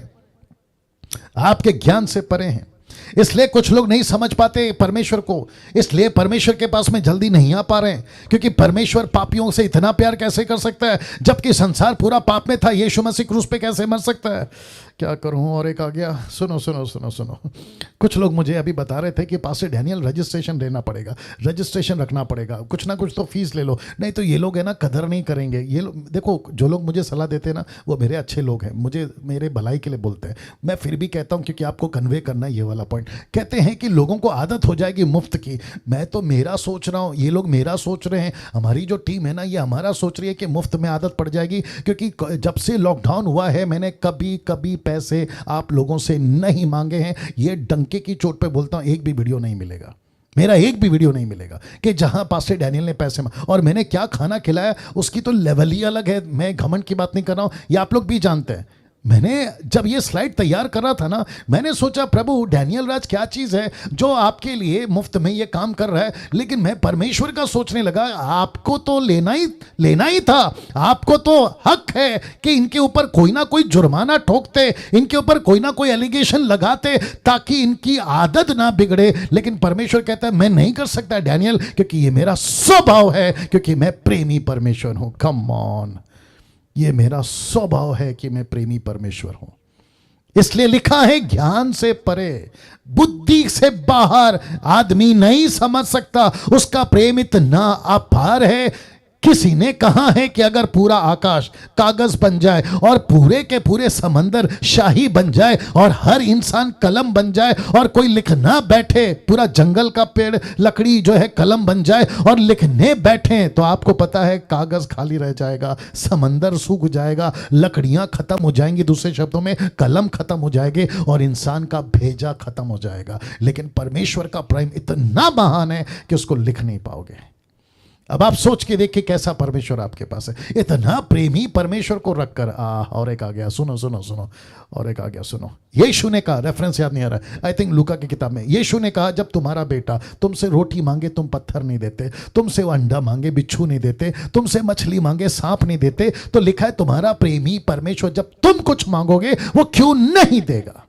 आपके ज्ञान से परे हैं। इसलिए कुछ लोग नहीं समझ पाते परमेश्वर को, इसलिए परमेश्वर के पास में जल्दी नहीं आ पा रहे हैं, क्योंकि परमेश्वर पापियों से इतना प्यार कैसे कर सकता है जबकि संसार पूरा पाप में था। यीशु मसीह क्रूस पे कैसे मर सकता है? क्या करूं, और एक आ गया। सुनो सुनो सुनो सुनो, कुछ लोग मुझे अभी बता रहे थे कि पास्टर डैनियल रजिस्ट्रेशन लेना पड़ेगा, रजिस्ट्रेशन रखना पड़ेगा, कुछ ना कुछ तो फीस ले लो, नहीं तो ये लोग है ना कदर नहीं करेंगे। ये लोग देखो, जो लोग मुझे सलाह देते हैं ना वो मेरे अच्छे लोग हैं, मुझे मेरे भलाई के लिए बोलते हैं। मैं फिर भी कहता हूं क्योंकि आपको कन्वे करना ये वाला पॉइंट। कहते हैं कि लोगों को आदत हो जाएगी मुफ्त की। मैं तो मेरा सोच रहा हूं, ये लोग मेरा सोच रहे हैं, हमारी जो टीम है ना ये हमारा सोच रही है कि मुफ्त में आदत पड़ जाएगी। क्योंकि जब से लॉकडाउन हुआ है मैंने कभी पैसे आप लोगों से नहीं मांगे हैं। ये डंके की चोट पे बोलता हूं, एक भी वीडियो नहीं मिलेगा, मेरा एक भी वीडियो नहीं मिलेगा कि जहां पास्टर डैनियल ने पैसे और मैंने क्या खाना खिलाया उसकी तो लेवल ही अलग है। मैं घमंड की बात नहीं कर रहा हूं, ये आप लोग भी जानते हैं। मैंने जब ये स्लाइड तैयार कर रहा था ना, मैंने सोचा प्रभु डैनियल राज क्या चीज़ है जो आपके लिए मुफ्त में ये काम कर रहा है। लेकिन मैं परमेश्वर का सोचने लगा, आपको तो लेना ही था, आपको तो हक है कि इनके ऊपर कोई ना कोई जुर्माना ठोकते, इनके ऊपर कोई ना कोई एलिगेशन लगाते ताकि इनकी आदत ना बिगड़े। लेकिन परमेश्वर कहता है मैं नहीं कर सकता डैनियल, क्योंकि ये मेरा स्वभाव है, क्योंकि मैं प्रेमी परमेश्वर हूं। कम ऑन, ये मेरा स्वभाव है कि मैं प्रेमी परमेश्वर हूं। इसलिए लिखा है ज्ञान से परे, बुद्धि से बाहर आदमी नहीं समझ सकता, उसका प्रेम इतना अपार है। किसी ने कहा है कि अगर पूरा आकाश कागज बन जाए और पूरे के पूरे समंदर शाही बन जाए और हर इंसान कलम बन जाए और कोई लिखना बैठे, पूरा जंगल का पेड़ लकड़ी जो है कलम बन जाए और लिखने बैठे, तो आपको पता है कागज खाली रह जाएगा, समंदर सूख जाएगा, लकड़ियां खत्म हो जाएंगी, दूसरे शब्दों में कलम खत्म हो जाएंगे और इंसान का भेजा खत्म हो जाएगा। लेकिन परमेश्वर का प्रेम इतना महान है कि उसको लिख नहीं पाओगे। अब आप सोच के देखिए कैसा परमेश्वर आपके पास है। इतना प्रेमी परमेश्वर को रखकर और एक आ गया, सुनो सुनो सुनो, और एक आ गया, सुनो। यीशु ने कहा, रेफरेंस याद नहीं आ रहा, आई थिंक लूका की किताब में, यीशु ने कहा जब तुम्हारा बेटा तुमसे रोटी मांगे तुम पत्थर नहीं देते, तुमसे वो अंडा मांगे बिच्छू नहीं देते, तुमसे मछली मांगे सांप नहीं देते, तो लिखा है तुम्हारा प्रेमी परमेश्वर जब तुम कुछ मांगोगे वो क्यों नहीं देगा।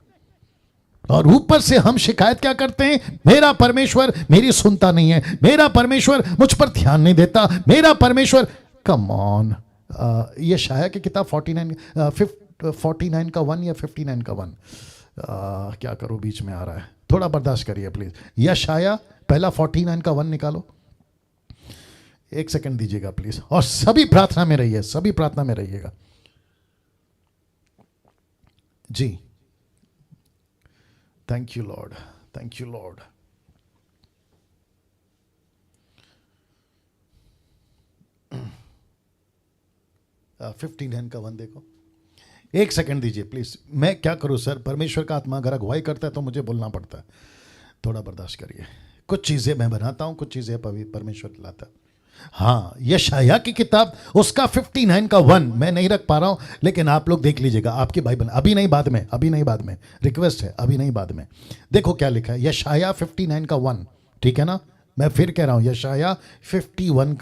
और ऊपर से हम शिकायत क्या करते हैं, मेरा परमेश्वर मेरी सुनता नहीं है, मेरा परमेश्वर मुझ पर ध्यान नहीं देता, मेरा परमेश्वर। कम ऑन, ये शाया की किताब 49 का 1 या 59 का 1, क्या करूं बीच में आ रहा है, थोड़ा बर्दाश्त करिए प्लीज। यशाया पहला 49 का 1 निकालो, एक सेकंड दीजिएगा प्लीज, और सभी प्रार्थना में रहिए, सभी प्रार्थना में रहिएगा जी। Thank you Lord, thank you Lord. आ, 59 का 1 देखो, एक सेकंड दीजिए प्लीज। मैं क्या करूं सर, परमेश्वर का आत्मा अगर अगुवाई करता है तो मुझे बोलना पड़ता है, थोड़ा बर्दाश्त करिए। कुछ चीजें मैं बनाता हूं, कुछ चीजें परमेश्वर लाता है। हाँ, यशाया की किताब उसका 59 का 1 मैं नहीं रख पा रहा हूं, लेकिन आप लोग देख लीजिएगा आपकी बाइबल, अभी नहीं बाद में, अभी नहीं बाद में, रिक्वेस्ट है, अभी नहीं बाद में। देखो क्या लिखा है, यशाया 59 का 1, ठीक है ना। मैं फिर कह रहा हूं, यशाया 59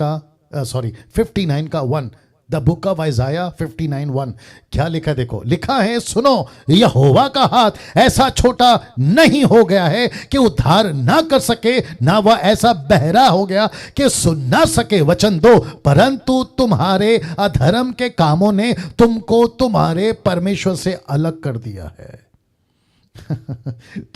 का 1, द बुक ऑफ आइजाया 59:1, क्या लिखा है देखो, लिखा है सुनो, यहोवा का हाथ ऐसा छोटा नहीं हो गया है कि उद्धार ना कर सके, ना वह ऐसा बहरा हो गया कि सुन ना सके वचन दो, परंतु तुम्हारे अधर्म के कामों ने तुमको तुम्हारे परमेश्वर से अलग कर दिया है।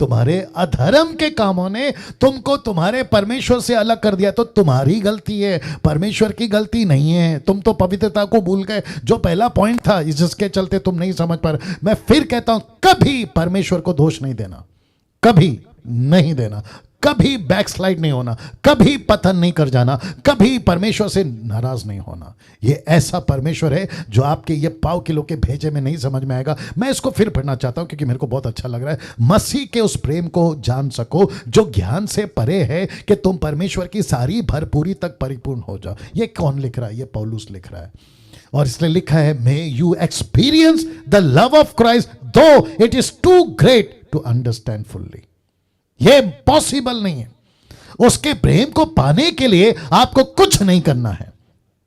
तुम्हारे अधर्म के कामों ने तुमको तुम्हारे परमेश्वर से अलग कर दिया, तो तुम्हारी गलती है, परमेश्वर की गलती नहीं है। तुम तो पवित्रता को भूल गए, जो पहला पॉइंट था जिसके चलते तुम नहीं समझ पा रहे। मैं फिर कहता हूं, कभी परमेश्वर को दोष नहीं देना, कभी नहीं देना, कभी बैकस्लाइड नहीं होना, कभी पतन नहीं कर जाना, कभी परमेश्वर से नाराज नहीं होना। ये ऐसा परमेश्वर है जो आपके ये पाव किलो के भेजे में नहीं समझ में आएगा। मैं इसको फिर पढ़ना चाहता हूं क्योंकि मेरे को बहुत अच्छा लग रहा है। मसीह के उस प्रेम को जान सको जो ज्ञान से परे है, कि तुम परमेश्वर की सारी भरपूरी तक परिपूर्ण हो जाओ। ये कौन लिख रहा है, ये पौलुस लिख रहा है, और इसलिए लिखा है, may you experience the love of Christ though it is too great to understand fully. ये पॉसिबल नहीं है। उसके प्रेम को पाने के लिए आपको कुछ नहीं करना है,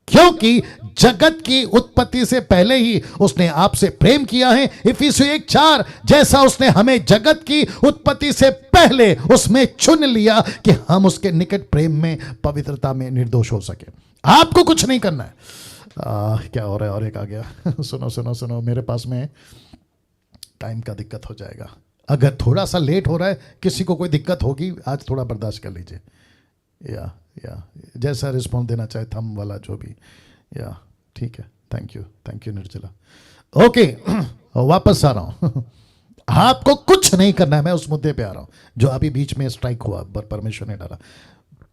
क्योंकि जगत की उत्पत्ति से पहले ही उसने आपसे प्रेम किया है। इफिसियों 1:4, जैसा उसने हमें जगत की उत्पत्ति से पहले उसमें चुन लिया कि हम उसके निकट प्रेम में, पवित्रता में निर्दोष हो सके। आपको कुछ नहीं करना है। क्या हो रहा है, और एक आ गया। सुनो सुनो सुनो, मेरे पास में टाइम का दिक्कत हो जाएगा। अगर थोड़ा सा लेट हो रहा है, किसी को कोई दिक्कत होगी, आज थोड़ा बर्दाश्त कर लीजिए। या जैसा रिस्पॉन्स देना चाहे, थम वाला जो भी, या ठीक है। थैंक यू निर्जला। ओके, वापस आ रहा हूं। आपको कुछ नहीं करना है, मैं उस मुद्दे पे आ रहा हूं जो अभी बीच में स्ट्राइक हुआ, परमेश्वर ने डाला।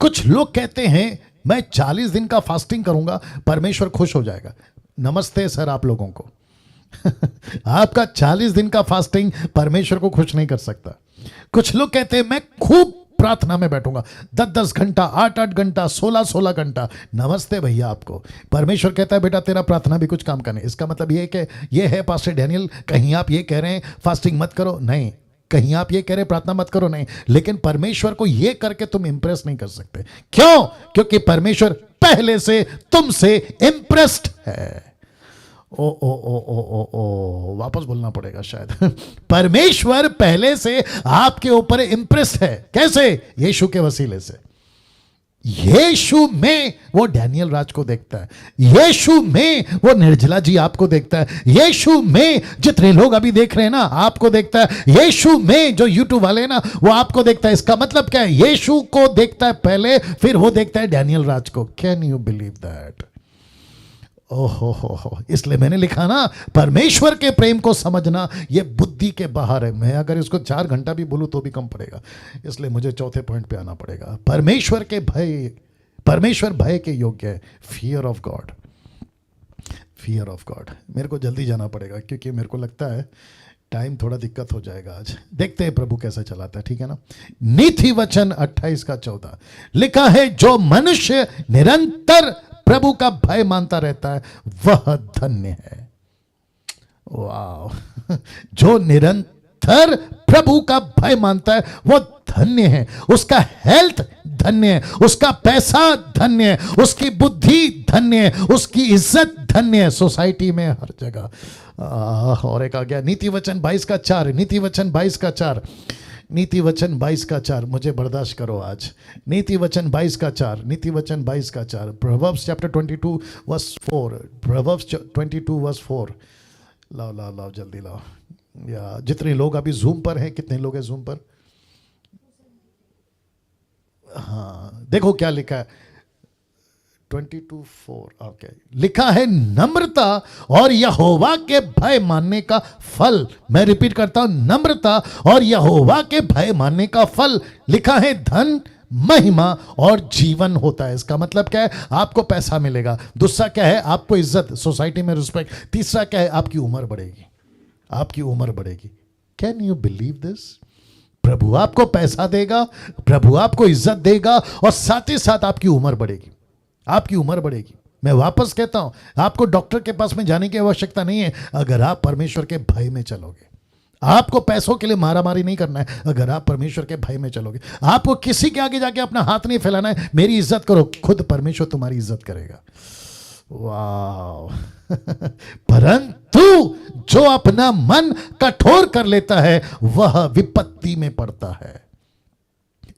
कुछ लोग कहते हैं मैं 40 दिन का फास्टिंग करूंगा, परमेश्वर खुश हो जाएगा। नमस्ते सर आप लोगों को। आपका 40 दिन का फास्टिंग परमेश्वर को खुश नहीं कर सकता। कुछ लोग कहते हैं मैं खूब प्रार्थना में बैठूंगा 10-10 घंटा, 8-8 घंटा, 16-16 घंटा। नमस्ते भैया आपको। परमेश्वर कहता है बेटा तेरा प्रार्थना भी कुछ काम का नहीं। इसका मतलब ये कि ये है पास्टर डैनियल, कहीं आप ये कह रहे हैं फास्टिंग मत करो, नहीं। कहीं आप ये कह रहे प्रार्थना मत करो, नहीं। लेकिन परमेश्वर को ये करके तुम इंप्रेस नहीं कर सकते। क्यों? क्योंकि परमेश्वर पहले से तुमसे इंप्रेस्ड है। ओ वापस बोलना पड़ेगा शायद। परमेश्वर पहले से आपके ऊपर इंप्रेस्ड है। कैसे? यीशु के वसीले से। यीशु में वो डैनियल राज को देखता है, यीशु में वो निर्जला जी आपको देखता है, यीशु में जितने लोग अभी देख रहे हैं ना आपको देखता है, यीशु में जो यूट्यूब वाले ना वो आपको देखता है। इसका मतलब क्या है? यीशु को देखता है पहले, फिर वो देखता है डैनियल राज को। Can you believe that? ओहो, इसलिए मैंने लिखा ना, परमेश्वर के प्रेम को समझना ये बुद्धि के बाहर है। मैं अगर इसको 4 घंटा भी बोलूं तो भी कम पड़ेगा, इसलिए मुझे चौथे पॉइंट पे आना पड़ेगा। परमेश्वर के भय, परमेश्वर भय के योग्य है। Fear of God, fear of God. मेरे को जल्दी जाना पड़ेगा क्योंकि मेरे को लगता है टाइम थोड़ा दिक्कत हो जाएगा आज, देखते हैं प्रभु कैसा चलाता है, ठीक है ना। नीति वचन 28 का 14 लिखा है, जो मनुष्य निरंतर प्रभु का भय मानता रहता है वह धन्य है। वाह, जो निरंतर प्रभु का भय मानता है वो धन्य है। उसका हेल्थ धन्य है, उसका पैसा धन्य है, उसकी बुद्धि धन्य है, उसकी इज्जत धन्य है सोसाइटी में, हर जगह। और एक आ गया नीति वचन 22 का 4, नीति वचन 22 का 4, नीति वचन 22 का 4, मुझे बर्दाश्त करो आज। नीति वचन 22 का 4, नीति वचन 22 का 4, Proverbs chapter 22 verse 4, Proverbs 22 verse 4। लाओ लाओ लाओ जल्दी लाओ। या जितने लोग अभी जूम पर हैं, कितने लोग हैं जूम पर? हाँ, देखो क्या लिखा है 22:4। ओके, लिखा है नम्रता और यहोवा के भय मानने का फल। मैं रिपीट करता हूं, नम्रता और यहोवा के भय मानने का फल। लिखा है धन, महिमा और जीवन होता है। इसका मतलब क्या है? आपको पैसा मिलेगा। दूसरा क्या है? आपको इज्जत, सोसाइटी में रिस्पेक्ट। तीसरा क्या है? आपकी उम्र बढ़ेगी, आपकी उम्र बढ़ेगी। Can you believe this? प्रभु आपको पैसा देगा, प्रभु आपको इज्जत देगा और साथ ही साथ आपकी उम्र बढ़ेगी, आपकी उम्र बढ़ेगी। मैं वापस कहता हूं, आपको डॉक्टर के पास में जाने की आवश्यकता नहीं है अगर आप परमेश्वर के भय में चलोगे। आपको पैसों के लिए मारामारी नहीं करना है अगर आप परमेश्वर के भय में चलोगे। आपको किसी के आगे जाके अपना हाथ नहीं फैलाना है, मेरी इज्जत करो, खुद परमेश्वर तुम्हारी इज्जत करेगा। वाह परंतु जो अपना मन कठोर कर लेता है वह विपत्ति में पड़ता है।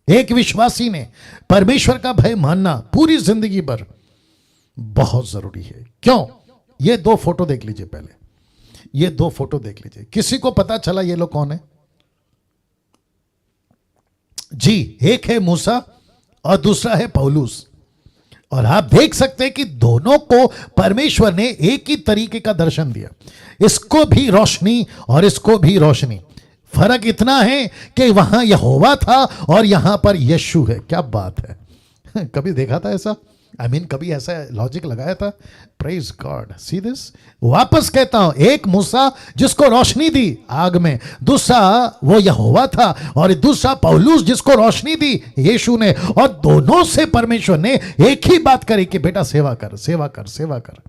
एक विश्वासी ने परमेश्वर का भय मानना पूरी जिंदगी भर बहुत जरूरी है। क्यों? ये दो फोटो देख लीजिए, पहले ये दो फोटो देख लीजिए। किसी को पता चला ये लोग कौन है? जी, एक है मूसा और दूसरा है पौलुस। और आप देख सकते हैं कि दोनों को परमेश्वर ने एक ही तरीके का दर्शन दिया। इसको भी रोशनी और इसको भी रोशनी। फर्क इतना है कि वहां यहोवा था और यहां पर यीशु है। क्या बात है! कभी देखा था ऐसा? कभी ऐसा लॉजिक लगाया था? Praise God. See this. वापस कहता हूं, एक मूसा जिसको रोशनी दी आग में, दूसरा वो यहोवा था, और दूसरा पौलुस जिसको रोशनी दी यीशु ने। और दोनों से परमेश्वर ने एक ही बात करी कि बेटा सेवा कर, सेवा कर, सेवा कर।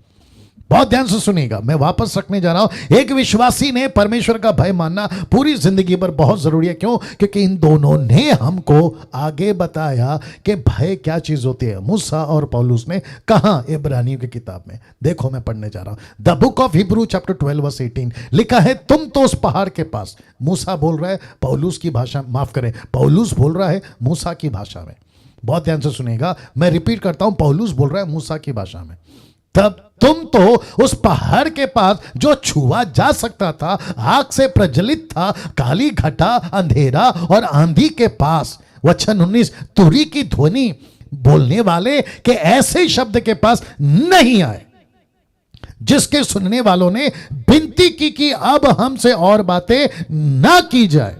बहुत ध्यान से सुनिएगा, मैं वापस रखने जा रहा हूं। एक विश्वासी ने परमेश्वर का भय मानना पूरी जिंदगी भर बहुत जरूरी है। क्यों? क्योंकि इन दोनों ने हमको आगे बताया कि भय क्या चीज होती है। मूसा और पौलुस ने कहा इब्रानियों की किताब में। देखो मैं पढ़ने जा रहा हूं, the book of Hebrew chapter 12 verse 18 लिखा है, तुम तो उस पहाड़ के पास। मूसा बोल रहा है पौलुस की भाषा, माफ करें, पौलुस बोल रहा है मूसा की भाषा में। बहुत ध्यान से सुनिएगा, मैं रिपीट करता हूं, पौलुस बोल रहा है मूसा की भाषा में। तब तुम तो उस पहाड़ के पास जो छुआ जा सकता था, आग से प्रज्वलित था, काली घटा, अंधेरा और आंधी के पास। वचन 19, तुरी की ध्वनि बोलने वाले के ऐसे शब्द के पास नहीं आए, जिसके सुनने वालों ने विनती की कि अब हमसे और बातें ना की जाए।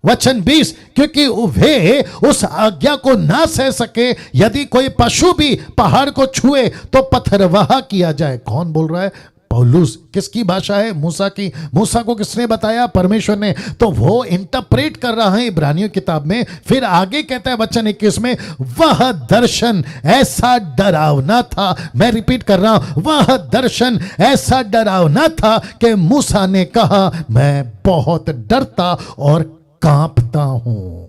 वचन 20, क्योंकि वे उस आज्ञा को ना सह सके, यदि कोई पशु भी पहाड़ को छुए तो पत्थरवाह किया जाए। कौन बोल रहा है? पौलुस। किसकी भाषा है? मूसा की। मूसा को किसने बताया? परमेश्वर ने। तो वो इंटरप्रेट कर रहा है इब्रानियों किताब में। फिर आगे कहता है वचन 21 में, वह दर्शन ऐसा डरावना था। मैं रिपीट कर रहा हूं, वह दर्शन ऐसा डरावना था कि मूसा ने कहा, मैं बहुत डरता और कांपता हूं।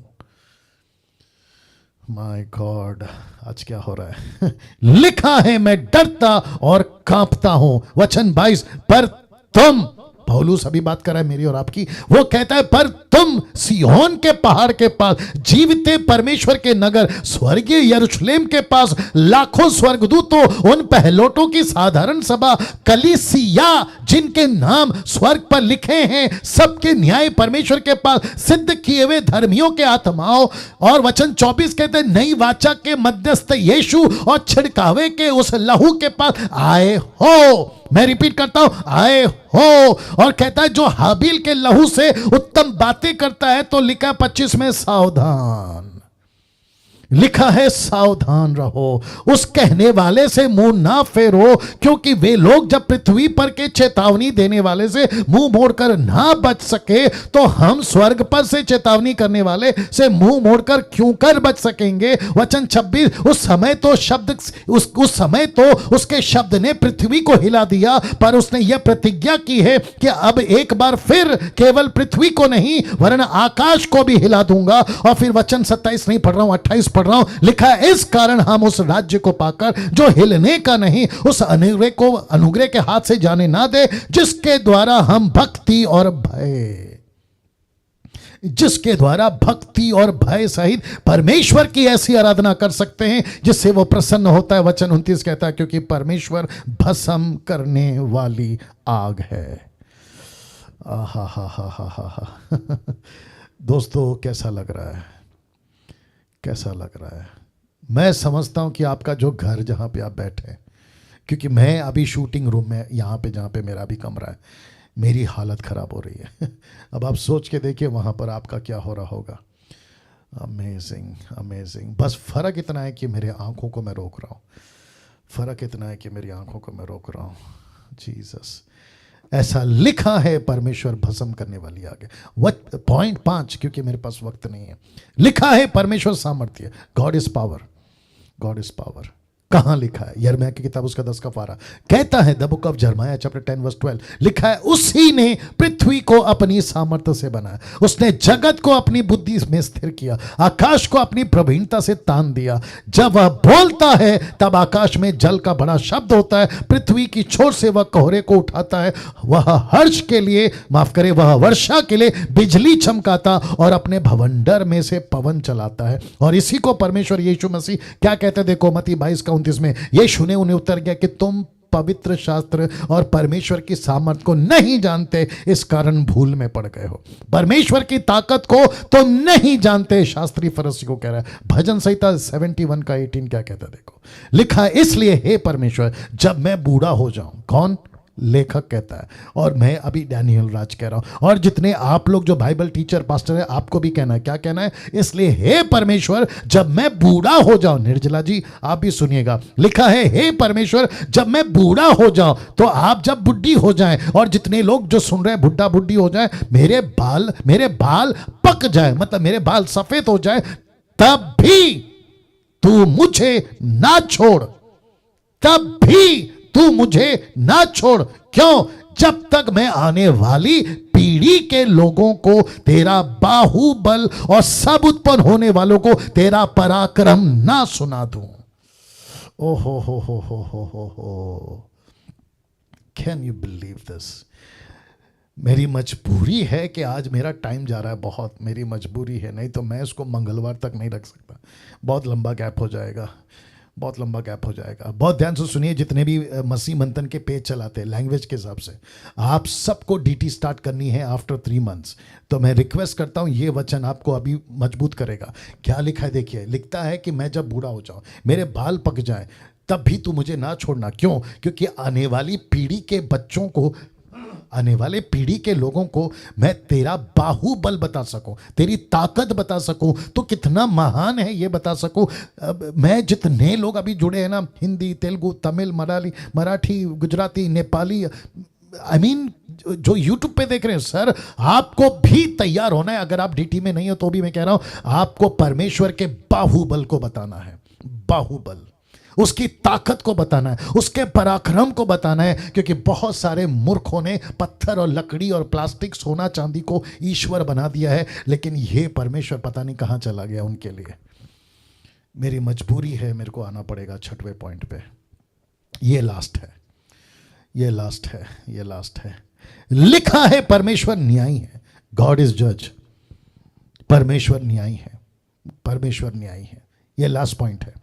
माय गॉड, आज क्या हो रहा है? लिखा है मैं डरता और कांपता हूं। वचन 22, पर तुम, पौलुस अभी बात कर रहा है मेरी और आपकी, वो कहता है पर तुम सिय्योन के पहाड़ के पास, जीवते परमेश्वर के नगर, स्वर्गीय यरूशलेम के पास, लाखों स्वर्गदूतों, उन पहलोटों की साधारण सभा, कलीसिया जिनके नाम स्वर्ग पर लिखे हैं, सबके न्याय परमेश्वर के पास, सिद्ध किए हुए धर्मियों के आत्माओं। और वचन 24 कहते हैं, नई वाचा के मध्यस्थ यीशु और छिड़कावे के उस लहू के पास आए हो। मैं रिपीट करता हूं, आए हो। और कहता है जो हाबिल के लहू से उत्तम बातें करता है, तो लिखा 25 में, सावधान लिखा है सावधान रहो, उस कहने वाले से मुंह ना फेरो, क्योंकि वे लोग जब पृथ्वी पर के चेतावनी देने वाले से मुंह मोड़कर ना बच सके, तो हम स्वर्ग पर से चेतावनी करने वाले से मुंह मोड़कर क्यों कर बच सकेंगे। वचन 26, उस समय तो उस समय तो उसके शब्द ने पृथ्वी को हिला दिया, पर उसने यह प्रतिज्ञा की है कि अब एक बार फिर केवल पृथ्वी को नहीं वरन आकाश को भी हिला दूंगा। और फिर वचन 27 नहीं पढ़ रहा हूं, 28 पढ़ रहा हूं, लिखा है इस कारण हम उस राज्य को पाकर जो हिलने का नहीं, उस अनुग्रह के हाथ से जाने ना दे, जिसके द्वारा हम भक्ति और भय सहित परमेश्वर की ऐसी आराधना कर सकते हैं जिससे वो प्रसन्न होता है। वचन 29 कहता है, क्योंकि परमेश्वर भस्म करने वाली आग है। आहा हा हा हा हा हा। दोस्तों कैसा लग रहा है, कैसा लग रहा है। मैं समझता हूं कि आपका जो घर जहां पे आप बैठे हैं, क्योंकि मैं अभी शूटिंग रूम में यहाँ पे जहाँ पे मेरा भी कमरा है, मेरी हालत ख़राब हो रही है। अब आप सोच के देखिए वहाँ पर आपका क्या हो रहा होगा। Amazing amazing. बस फ़र्क इतना है कि मेरे आँखों को मैं रोक रहा हूँ, फ़र्क इतना है कि मेरी आँखों को मैं रोक रहा हूँ। जीसस, ऐसा लिखा है परमेश्वर भस्म करने वाली आग है। पॉइंट 5, क्योंकि मेरे पास वक्त नहीं है, लिखा है परमेश्वर सामर्थ्य, God is power, God is power. कहां लिखा है? यिर्मयाह की किताब उसका 10 का पारा कहता है, the book of Jeremiah chapter 10 verse 12 लिखा है, उसी ने पृथ्वी को अपनी सामर्थ्य से बनाया, उसने जगत को अपनी बुद्धि में स्थिर किया, आकाश को अपनी प्रवीणता से तान दिया। जब वह बोलता है तब आकाश में जल का बड़ा शब्द होता है, पृथ्वी की छोर से वह कोहरे को उठाता है, वह हर्ष के लिए माफ करे वह वर्षा के लिए बिजली चमकाता और अपने भवंडर में से पवन चलाता है। और इसी को परमेश्वर यीशु मसीह क्या कहते हैं? देखो मत्ती 22:29 में यीशु ने उन्हें उत्तर दिया कि तुम पवित्र शास्त्र और परमेश्वर की सामर्थ को नहीं जानते, इस कारण भूल में पड़ गए हो। परमेश्वर की ताकत को तुम नहीं जानते, शास्त्री फरीसी को कह रहा है। भजन संहिता 71 का 18 क्या कहता है? देखो लिखा है, इसलिए हे परमेश्वर जब मैं बूढ़ा हो जाऊं, कौन? लेखक कहता है, और मैं अभी डैनियल राज कह रहा हूं, और जितने आप लोग जो बाइबल टीचर पास्टर है आपको भी कहना है। क्या कहना है? इसलिए हे परमेश्वर जब मैं बूढ़ा हो जाऊं। निर्जला जी आप भी सुनिएगा, लिखा है हे परमेश्वर जब मैं बूढ़ा हो जाऊं, तो आप जब बुढ़ी हो जाएं, और जितने लोग जो सुन रहे हैं बुढ़ा बुढ़ी हो जाए, मेरे बाल पक जाए, मतलब मेरे बाल सफेद हो जाए, तब भी तू मुझे ना छोड़, तब भी तू मुझे ना छोड़। क्यों? जब तक मैं आने वाली पीढ़ी के लोगों को तेरा बाहुबल और सब उत्पन्न होने वालों को तेरा पराक्रम ना सुना दूं। ओ हो। Can you believe this? मेरी मजबूरी है कि आज मेरा टाइम जा रहा है, बहुत मेरी मजबूरी है, नहीं तो मैं इसको मंगलवार तक नहीं रख सकता। बहुत लंबा गैप हो जाएगा, बहुत लंबा गैप हो जाएगा। बहुत ध्यान से सुनिए, जितने भी मसीह मंथन के पेज चलाते हैं लैंग्वेज के हिसाब से, आप सबको डीटी स्टार्ट करनी है आफ्टर 3 मंथ्स। तो मैं रिक्वेस्ट करता हूं, ये वचन आपको अभी मजबूत करेगा। क्या लिखा है देखिए, लिखता है कि मैं जब बूढ़ा हो जाऊं, मेरे बाल पक जाएं, तब भी तू मुझे ना छोड़ना। क्यों? क्योंकि आने वाली पीढ़ी के बच्चों को, आने वाले पीढ़ी के लोगों को मैं तेरा बाहुबल बता सकूं, तेरी ताकत बता सकूं, तो कितना महान है ये बता सकूं। मैं जितने लोग अभी जुड़े हैं ना, हिंदी, तेलुगु, तमिल, मराठी, गुजराती, नेपाली, I mean, जो YouTube पे देख रहे हैं, सर आपको भी तैयार होना है। अगर आप डीटी में नहीं हो तो भी मैं कह रहा हूं, आपको परमेश्वर के बाहुबल को बताना है, बाहुबल, उसकी ताकत को बताना है, उसके पराक्रम को बताना है। क्योंकि बहुत सारे मूर्खों ने पत्थर और लकड़ी और प्लास्टिक, सोना चांदी को ईश्वर बना दिया है, लेकिन ये परमेश्वर पता नहीं कहां चला गया उनके लिए। मेरी मजबूरी है, मेरे को आना पड़ेगा 6वें पॉइंट पे। ये लास्ट है, ये लास्ट है, ये लास्ट है। लिखा है परमेश्वर न्यायी है, गॉड इज जज। परमेश्वर न्यायी है, परमेश्वर न्यायी है। ये लास्ट पॉइंट है।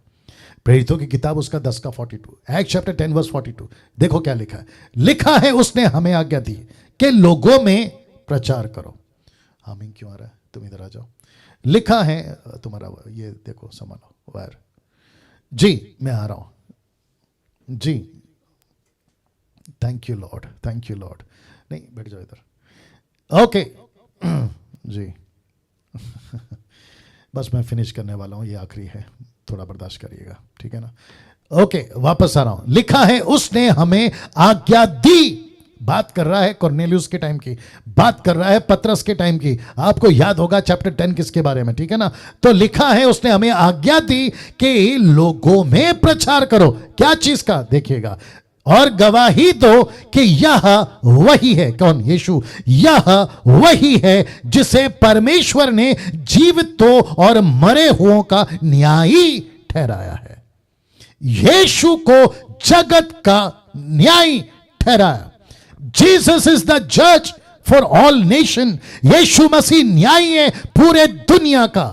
प्रेरितों की किताब उसका 10 का 42, एक्ट चैप्टर 10 वर्स 42, देखो क्या लिखा है। लिखा है उसने हमें आज्ञा दी कि लोगों में प्रचार करो। हामिंग क्यों आ रहा है? तुम इधर आ जाओ। लिखा है तुम्हारा, ये देखो संभालो वायर जी, मैं आ रहा हूं जी। Thank you Lord, thank you Lord. नहीं बैठ जाओ इधर, ओके जी। बस मैं फिनिश करने वाला हूं, ये आखिरी है, थोड़ा बर्दाश्त करिएगा, ठीक है ना। ओके, वापस आ रहा हूं। लिखा है उसने हमें आज्ञा दी। बात कर रहा है कॉर्नेलियुस के टाइम की, बात कर रहा है पतरस के टाइम की। आपको याद होगा चैप्टर 10 किसके बारे में, ठीक है ना। तो लिखा है उसने हमें आज्ञा दी कि लोगों में प्रचार करो। क्या चीज का, देखिएगा, और गवाही दो कि यह वही है। कौन? यीशु। यह वही है जिसे परमेश्वर ने जीवितों और मरे हुओं का न्यायी ठहराया है। यीशु को जगत का न्यायी ठहराया। जीसस इज द जज फॉर ऑल नेशन। यीशु मसीह न्यायी है पूरे दुनिया का।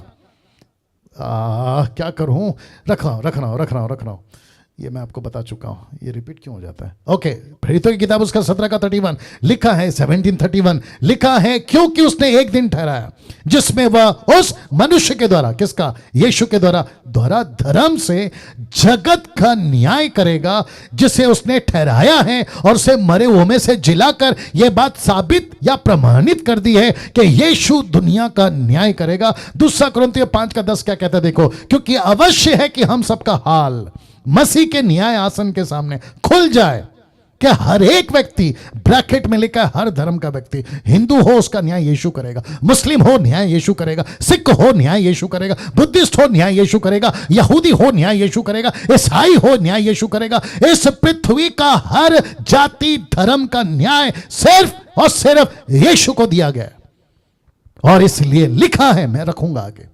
क्या करूं, रख रहा हूं। ये मैं आपको बता चुका हूं, ये रिपीट क्यों हो जाता है। ओके, प्रेरितों की किताब उसका 17 का 31 लिखा है, 17:31 लिखा है, क्योंकि उसने एक दिन ठहराया जिसमें वह उस मनुष्य के द्वारा, किसका? यीशु के द्वारा धर्म से जगत का न्याय करेगा, जिसे उसने ठहराया है और उसे मरे हुए में से जिलाकर यह बात साबित या प्रमाणित कर दी है कि यीशु दुनिया का न्याय करेगा। दूसरा कुरिन्थियों 5:10 क्या कहता है, देखो, क्योंकि अवश्य है कि हम सबका हाल मसीह के न्याय आसन के सामने खुल जाए, कि हर एक व्यक्ति, ब्रैकेट में लिखा है हर धर्म का व्यक्ति, हिंदू हो उसका न्याय यीशु करेगा, मुस्लिम हो न्याय यीशु करेगा, सिख हो न्याय यीशु करेगा, बुद्धिस्ट हो न्याय यीशु करेगा, यहूदी हो न्याय यीशु करेगा, ईसाई हो न्याय यीशु करेगा। इस पृथ्वी का हर जाति धर्म का न्याय सिर्फ और सिर्फ यीशु को दिया गया। और इसलिए लिखा है, मैं रखूंगा आगे,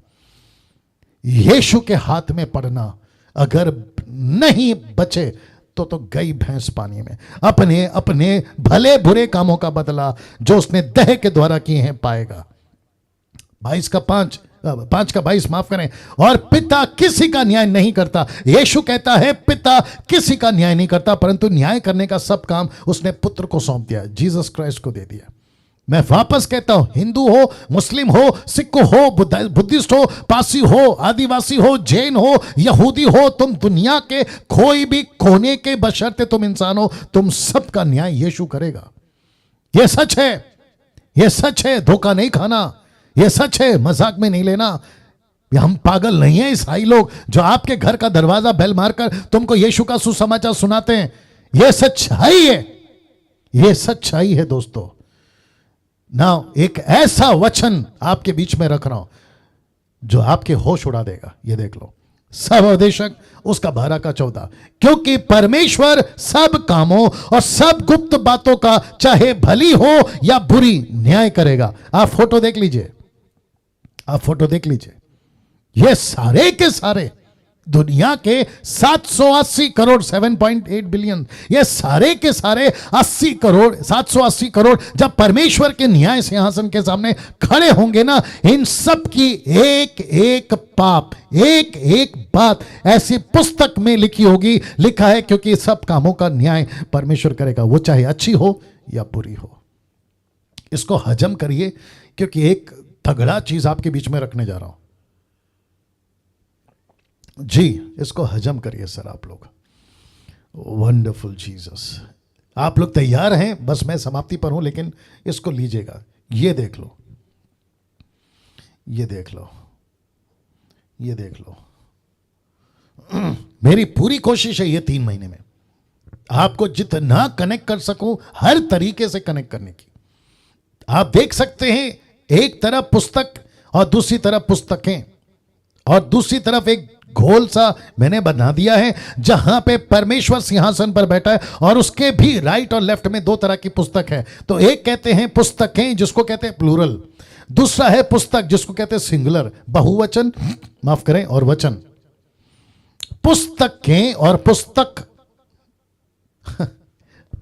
यीशु के हाथ में पड़ना अगर नहीं बचे तो गई भैंस पानी में। अपने अपने भले बुरे कामों का बदला जो उसने दह के द्वारा किए हैं पाएगा। 5:22 माफ करें। और पिता किसी का न्याय नहीं करता। यीशु कहता है पिता किसी का न्याय नहीं करता, परंतु न्याय करने का सब काम उसने पुत्र को सौंप दिया, जीसस क्राइस्ट को दे दिया। मैं वापस कहता हूं, हिंदू हो, मुस्लिम हो, सिख हो, बुद्धिस्ट हो, पारसी हो, आदिवासी हो, जैन हो, यहूदी हो, तुम दुनिया के कोई भी कोने के बशर्ते तुम इंसान हो, तुम सबका न्याय यीशु करेगा। यह सच है, यह सच है, धोखा नहीं खाना, यह सच है, मजाक में नहीं लेना। हम पागल नहीं है ईसाई लोग जो आपके घर का दरवाजा बेल मारकर तुमको यीशु का सुसमाचार सुनाते हैं। यह सच्चाई है, यह सच्चाई है दोस्तों। ना एक ऐसा वचन आपके बीच में रख रहा हूं जो आपके होश उड़ा देगा। ये देख लो, सब उपदेशक उसका 12 का 14, क्योंकि परमेश्वर सब कामों और सब गुप्त बातों का चाहे भली हो या बुरी न्याय करेगा। आप फोटो देख लीजिए, आप फोटो देख लीजिए, ये सारे के सारे दुनिया के 780 करोड़ 7.8 बिलियन, ये सारे के सारे 80 करोड़ 780 करोड़ जब परमेश्वर के न्याय सिंहासन के सामने खड़े होंगे ना, इन सब की एक एक पाप, एक एक बात ऐसी पुस्तक में लिखी होगी। लिखा है क्योंकि सब कामों का न्याय परमेश्वर करेगा, वो चाहे अच्छी हो या बुरी हो। इसको हजम करिए, क्योंकि एक तगड़ा चीज आपके बीच में रखने जा रहा हूं जी। इसको हजम करिए सर आप लोग। Wonderful Jesus. आप लोग तैयार हैं? बस मैं समाप्ति पर हूं, लेकिन इसको लीजिएगा। ये देख लो, ये देख लो, ये देख लो। मेरी पूरी कोशिश है ये 3 महीने में आपको जितना कनेक्ट कर सकूं हर तरीके से कनेक्ट करने की। आप देख सकते हैं, एक तरफ पुस्तक और दूसरी तरफ पुस्तकें, और दूसरी तरफ एक घोल सा मैंने बना दिया है जहां पे परमेश्वर सिंहासन पर बैठा है, और उसके भी राइट और लेफ्ट में 2 तरह की पुस्तक है। तो एक कहते हैं पुस्तकें, जिसको कहते हैं प्लूरल, दूसरा है पुस्तक जिसको कहते हैं सिंगुलर, बहुवचन, माफ करें, और वचन। पुस्तकें और पुस्तक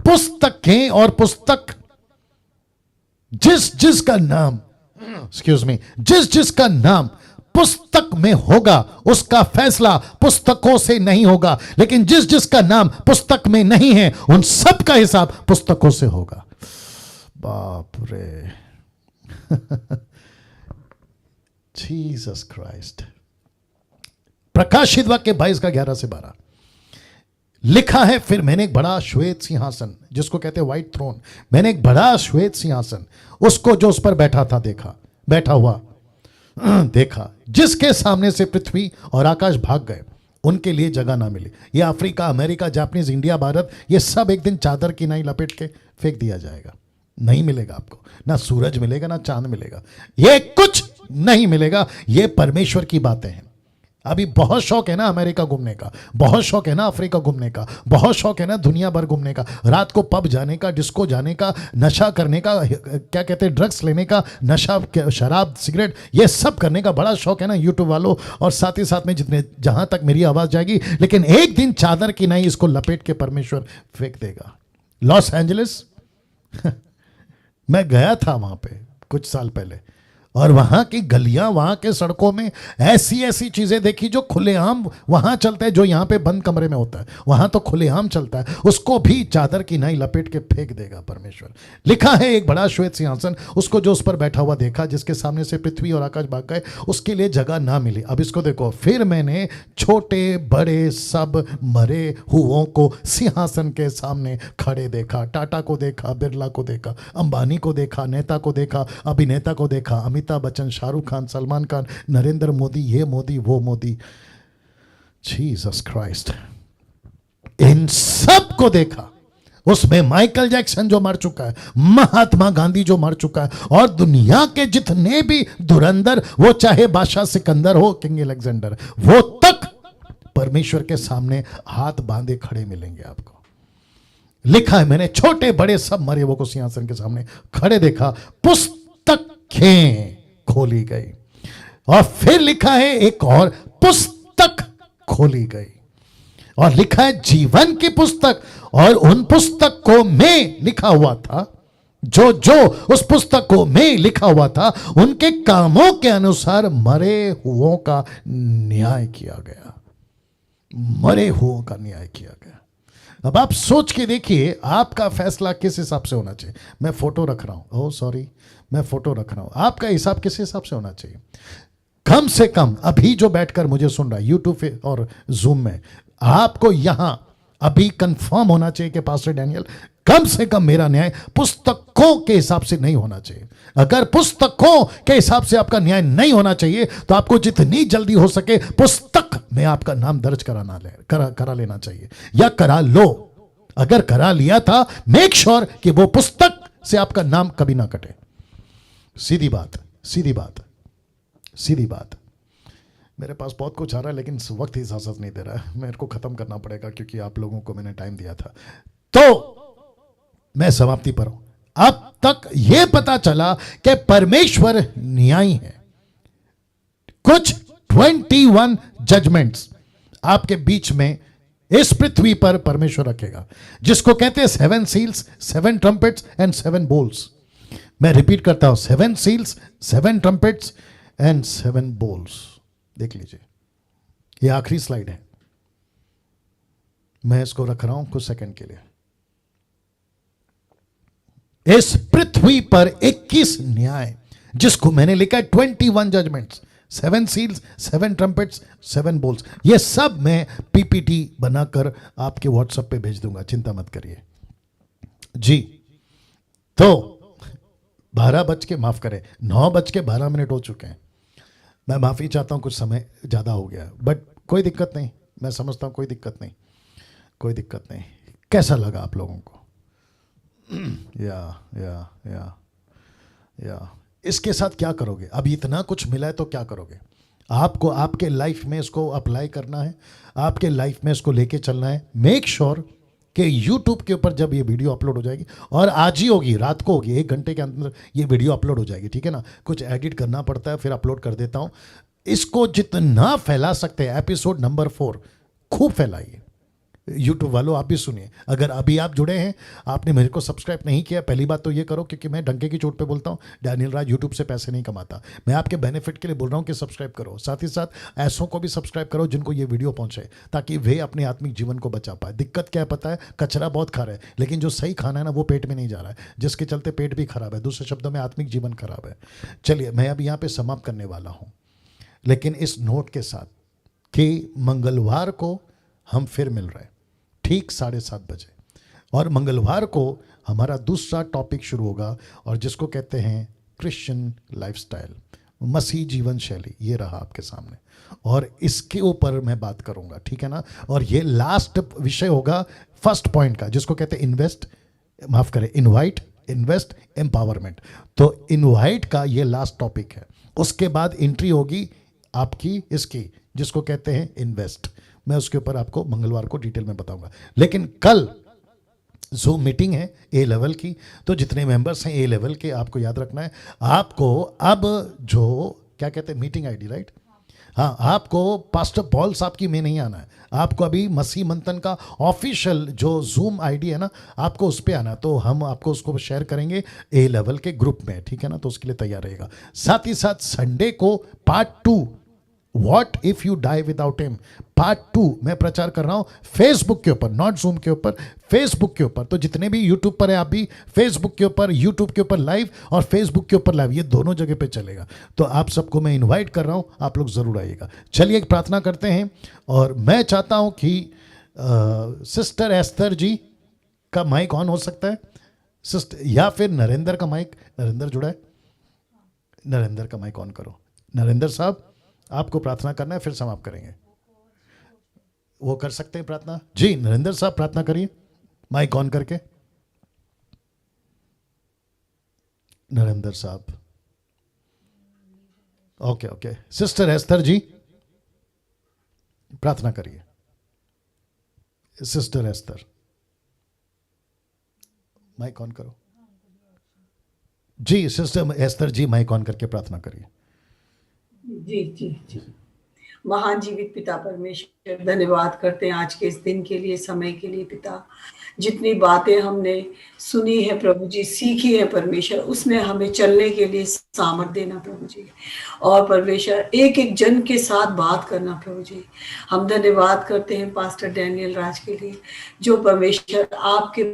पुस्तकें और पुस्तक, जिस जिसका नाम, एक्सक्यूज मी, जिस जिसका नाम पुस्तक में होगा उसका फैसला पुस्तकों से नहीं होगा, लेकिन जिस जिसका नाम पुस्तक में नहीं है उन सब का हिसाब पुस्तकों से होगा। बाप रे जीसस क्राइस्ट। प्रकाशित वाक्य 22 का 11 से 12 लिखा है, फिर मैंने एक बड़ा श्वेत सिंहासन, जिसको कहते हैं व्हाइट थ्रोन, मैंने एक बड़ा श्वेत सिंहासन, उसको जो उस पर बैठा था देखा, बैठा हुआ देखा, जिसके सामने से पृथ्वी और आकाश भाग गए, उनके लिए जगह ना मिली। ये Africa, America, Japanese, India, Bharat, ये सब एक दिन चादर की नाई लपेट के फेंक दिया जाएगा। नहीं मिलेगा आपको, ना सूरज मिलेगा, ना चांद मिलेगा, ये कुछ नहीं मिलेगा। ये परमेश्वर की बातें हैं। अभी बहुत शौक है ना अमेरिका घूमने का, बहुत शौक है ना अफ्रीका घूमने का, बहुत शौक है ना दुनिया भर घूमने का, रात को पब जाने का, डिस्को जाने का, नशा करने का, क्या कहते हैं, ड्रग्स लेने का, नशा, शराब, सिगरेट, ये सब करने का बड़ा शौक है ना यूट्यूब वालों। और साथ ही साथ में जितने, जहां तक मेरी आवाज जाएगी, लेकिन एक दिन चादर की नहीं इसको लपेट के परमेश्वर फेंक देगा। लॉस एंजलिस मैं गया था वहां पे कुछ साल पहले, और वहां की गलियां, वहां के सड़कों में ऐसी ऐसी चीजें देखी जो खुलेआम वहां चलता है, जो यहां पे बंद कमरे में होता है, वहां तो खुलेआम चलता है। उसको भी चादर की नाई लपेट के फेंक देगा परमेश्वर। लिखा है एक बड़ा श्वेत सिंहासन, उसको जो उस पर बैठा हुआ देखा, जिसके सामने से पृथ्वी और आकाश भाग गए, उसके लिए जगह ना मिली। अब इसको देखो, फिर मैंने छोटे बड़े सब मरे हुओं को सिंहासन के सामने खड़े देखा। टाटा को देखा, बिरला को देखा, अंबानी को देखा, नेता को देखा, अभिनेता को देखा, अमिताभ बच्चन, शाहरुख खान, सलमान खान, नरेंद्र मोदी, ये मोदी, वो मोदी, जीसस क्राइस्ट, इन सब को देखा। उसमें माइकल जैक्सन जो मर चुका है, महात्मा गांधी जो मर चुका है, और दुनिया के जितने भी धुरंधर, वो चाहे बादशाह सिकंदर हो, किंग अलेक्जेंडर, वो तक परमेश्वर के सामने हाथ बांधे खड़े मिलेंगे आपको। लिखा है, मैंने छोटे बड़े सब मरे वो को सिंहासन के सामने खड़े देखा, पुस्तकें खोली गई। और फिर लिखा है एक और पुस्तक खोली गई, और लिखा है जीवन की पुस्तक, और उन पुस्तकों में लिखा हुआ था, जो जो उस पुस्तकों में लिखा हुआ था, उनके कामों के अनुसार मरे हुओं का न्याय किया गया। मरे हुओं का न्याय किया गया। अब आप सोच के देखिए, आपका फैसला किस हिसाब से होना चाहिए। मैं फोटो रख रहा हूं, ओह सॉरी, मैं फोटो रख रहा हूं। आपका हिसाब किस हिसाब से होना चाहिए? कम से कम अभी जो बैठकर मुझे सुन रहा है यूट्यूब और जूम में, आपको यहां अभी कंफर्म होना चाहिए कि पास्टर डैनियल, कम से कम मेरा न्याय पुस्तकों के हिसाब से नहीं होना चाहिए। अगर पुस्तकों के हिसाब से आपका न्याय नहीं होना चाहिए, तो आपको जितनी जल्दी हो सके पुस्तक में आपका नाम दर्ज करा लेना चाहिए, या करा लो। अगर करा लिया था, मेक श्योर कि वो पुस्तक से आपका नाम कभी ना कटे। सीधी बात, सीधी बात, सीधी बात। मेरे पास बहुत कुछ आ रहा है, लेकिन वक्त ही इजाजत नहीं दे रहा है, मेरे को खत्म करना पड़ेगा, क्योंकि आप लोगों को मैंने टाइम दिया था। तो मैं समाप्ति पर हूं। अब तक यह पता चला कि परमेश्वर न्यायी है। कुछ 21 जजमेंट्स आपके बीच में इस पृथ्वी पर परमेश्वर रखेगा, जिसको कहते हैं 7 सील्स, 7 ट्रम्पेट्स एंड 7 बोल्स। मैं रिपीट करता हूं, 7 सील्स, 7 ट्रम्पेट्स एंड 7 बोल्स। देख लीजिए, ये आखिरी स्लाइड है, मैं इसको रख रहा हूं कुछ सेकंड के लिए। इस पृथ्वी पर 21 न्याय, जिसको मैंने लिखा है 21 जजमेंट्स, 7 सील्स, 7 ट्रम्पेट्स, 7 बोल्स। ये सब मैं पीपीटी बनाकर आपके व्हाट्सएप पे भेज दूंगा, चिंता मत करिए जी। तो 9:12 हो चुके हैं। मैं माफी चाहता हूं, कुछ समय ज्यादा हो गया, बट कोई दिक्कत नहीं, मैं समझता हूं, कोई दिक्कत नहीं, कोई दिक्कत नहीं। कैसा लगा आप लोगों को? या इसके साथ क्या करोगे? अब इतना कुछ मिला है तो क्या करोगे? आपको आपके लाइफ में इसको अप्लाई करना है, आपके लाइफ में इसको लेके चलना है। मेक श्योर कि YouTube के ऊपर जब ये वीडियो अपलोड हो जाएगी, और आज ही होगी, रात को होगी, 1 घंटे के अंदर ये वीडियो अपलोड हो जाएगी, ठीक है ना। कुछ एडिट करना पड़ता है, फिर अपलोड कर देता हूँ। इसको जितना फैला सकते हैं, एपिसोड नंबर 4 खूब फैलाइए। यूट्यूब वालों, आप भी सुनिए। अगर अभी आप जुड़े हैं, आपने मेरे को सब्सक्राइब नहीं किया, पहली बात तो ये करो, क्योंकि मैं डंके की चोट पे बोलता हूँ, डैनियल राज यूट्यूब से पैसे नहीं कमाता। मैं आपके बेनिफिट के लिए बोल रहा हूँ कि सब्सक्राइब करो। साथ ही साथ ऐसों को भी सब्सक्राइब करो जिनको ये वीडियो पहुंचे, ताकि वे अपने आत्मिक जीवन को बचा पाए। दिक्कत क्या है पता है? कचरा बहुत खा रहा है, लेकिन जो सही खाना है ना, वो पेट में नहीं जा रहा है, जिसके चलते पेट भी खराब है। दूसरे शब्दों में आत्मिक जीवन खराब है। चलिए, मैं अब यहाँ पे समाप्त करने वाला हूँ, लेकिन इस नोट के साथ कि मंगलवार को हम फिर मिल रहे हैं ठीक 7:30 बजे, और मंगलवार को हमारा दूसरा टॉपिक शुरू होगा, और जिसको कहते हैं क्रिश्चियन लाइफस्टाइल। मसीह जीवन शैली ये रहा आपके सामने, और इसके ऊपर मैं बात करूंगा, ठीक है ना। और ये लास्ट विषय होगा फर्स्ट पॉइंट का, जिसको कहते हैं इन्वेस्ट, माफ करें, इनवाइट, इन्वेस्ट, एम्पावरमेंट। तो इनवाइट का ये लास्ट टॉपिक है। उसके बाद एंट्री होगी आपकी इसकी, जिसको कहते हैं इन्वेस्ट। मैं उसके ऊपर आपको मंगलवार को डिटेल में बताऊंगा। लेकिन कल जूम मीटिंग है ए लेवल की, तो जितने मेंबर्स हैं ए लेवल के, आपको याद रखना है, आपको अब जो क्या कहते हैं मीटिंग आईडी, राइट, हाँ, आपको पास्टर पॉल साहब की में नहीं आना है, आपको अभी मसीह मंथन का ऑफिशियल जो जूम आईडी है ना, आपको उस पर आना। तो हम आपको उसको शेयर करेंगे ए लेवल के ग्रुप में, ठीक है ना, तो उसके लिए तैयार रहेगा। साथ ही साथ संडे को part 2 what if you die without him, part 2 मैं प्रचार कर रहा हूं फेसबुक के ऊपर, नॉट जूम के ऊपर, फेसबुक के ऊपर। तो जितने भी यूट्यूब पर है आप भी फेसबुक के ऊपर, यूट्यूब के ऊपर लाइव और फेसबुक के ऊपर लाइव, ये दोनों जगह पे चलेगा। तो आप सबको मैं इनवाइट कर रहा हूं, आप लोग जरूर आइएगा। चलिए एक प्रार्थना करते हैं, और मैं चाहता हूं कि सिस्टर एस्तर जी का माइक ऑन हो सकता है सिस्टर, या फिर नरेंद्र का माइक, नरेंद्र जुड़ा है, नरेंद्र का माइक ऑन करो। नरेंद्र साहब आपको प्रार्थना करना है, फिर समाप्त करेंगे। वो कर सकते हैं प्रार्थना जी, नरेंद्र साहब प्रार्थना करिए माइक ऑन करके। नरेंद्र साहब, okay okay, sister Esther ji प्रार्थना करिए। सिस्टर एस्तर माइक ऑन करो जी, sister Esther ji mike on करके प्रार्थना करिए। जी जी जी। महान जीवित पिता परमेश्वर, धन्यवाद करते हैं आज के इस दिन के लिए, समय के लिए पिता। जितनी बातें हमने सुनी है प्रभु जी, सीखी है परमेश्वर, उसमें हमें चलने के लिए सामर्थ देना प्रभु जी। और परमेश्वर एक एक जन के साथ बात करना प्रभु जी। हम धन्यवाद करते हैं पास्टर डैनियल राज के लिए, जो परमेश्वर आपके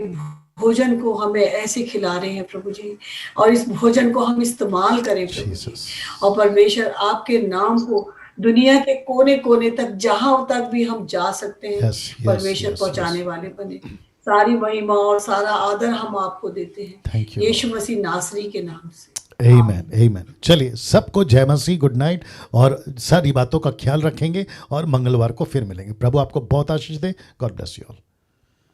भोजन को हमें ऐसे खिला रहे हैं प्रभु जी, और इस भोजन को हम इस्तेमाल करें प्रभु जी। और परमेश्वर आपके नाम को दुनिया के कोने कोने तक, जहां तक भी हम जा सकते हैं, परमेश्वर पहुंचाने वाले बने। सारी महिमा और सारा आदर हम आपको देते हैं, यीशु मसीह नासरी के नाम से, आमीन आमीन। चलिए सबको जय मसीह, गुड नाइट, और सारी बातों का ख्याल रखेंगे, और मंगलवार को फिर मिलेंगे। प्रभु आपको बहुत आशीष दे। God bless you all.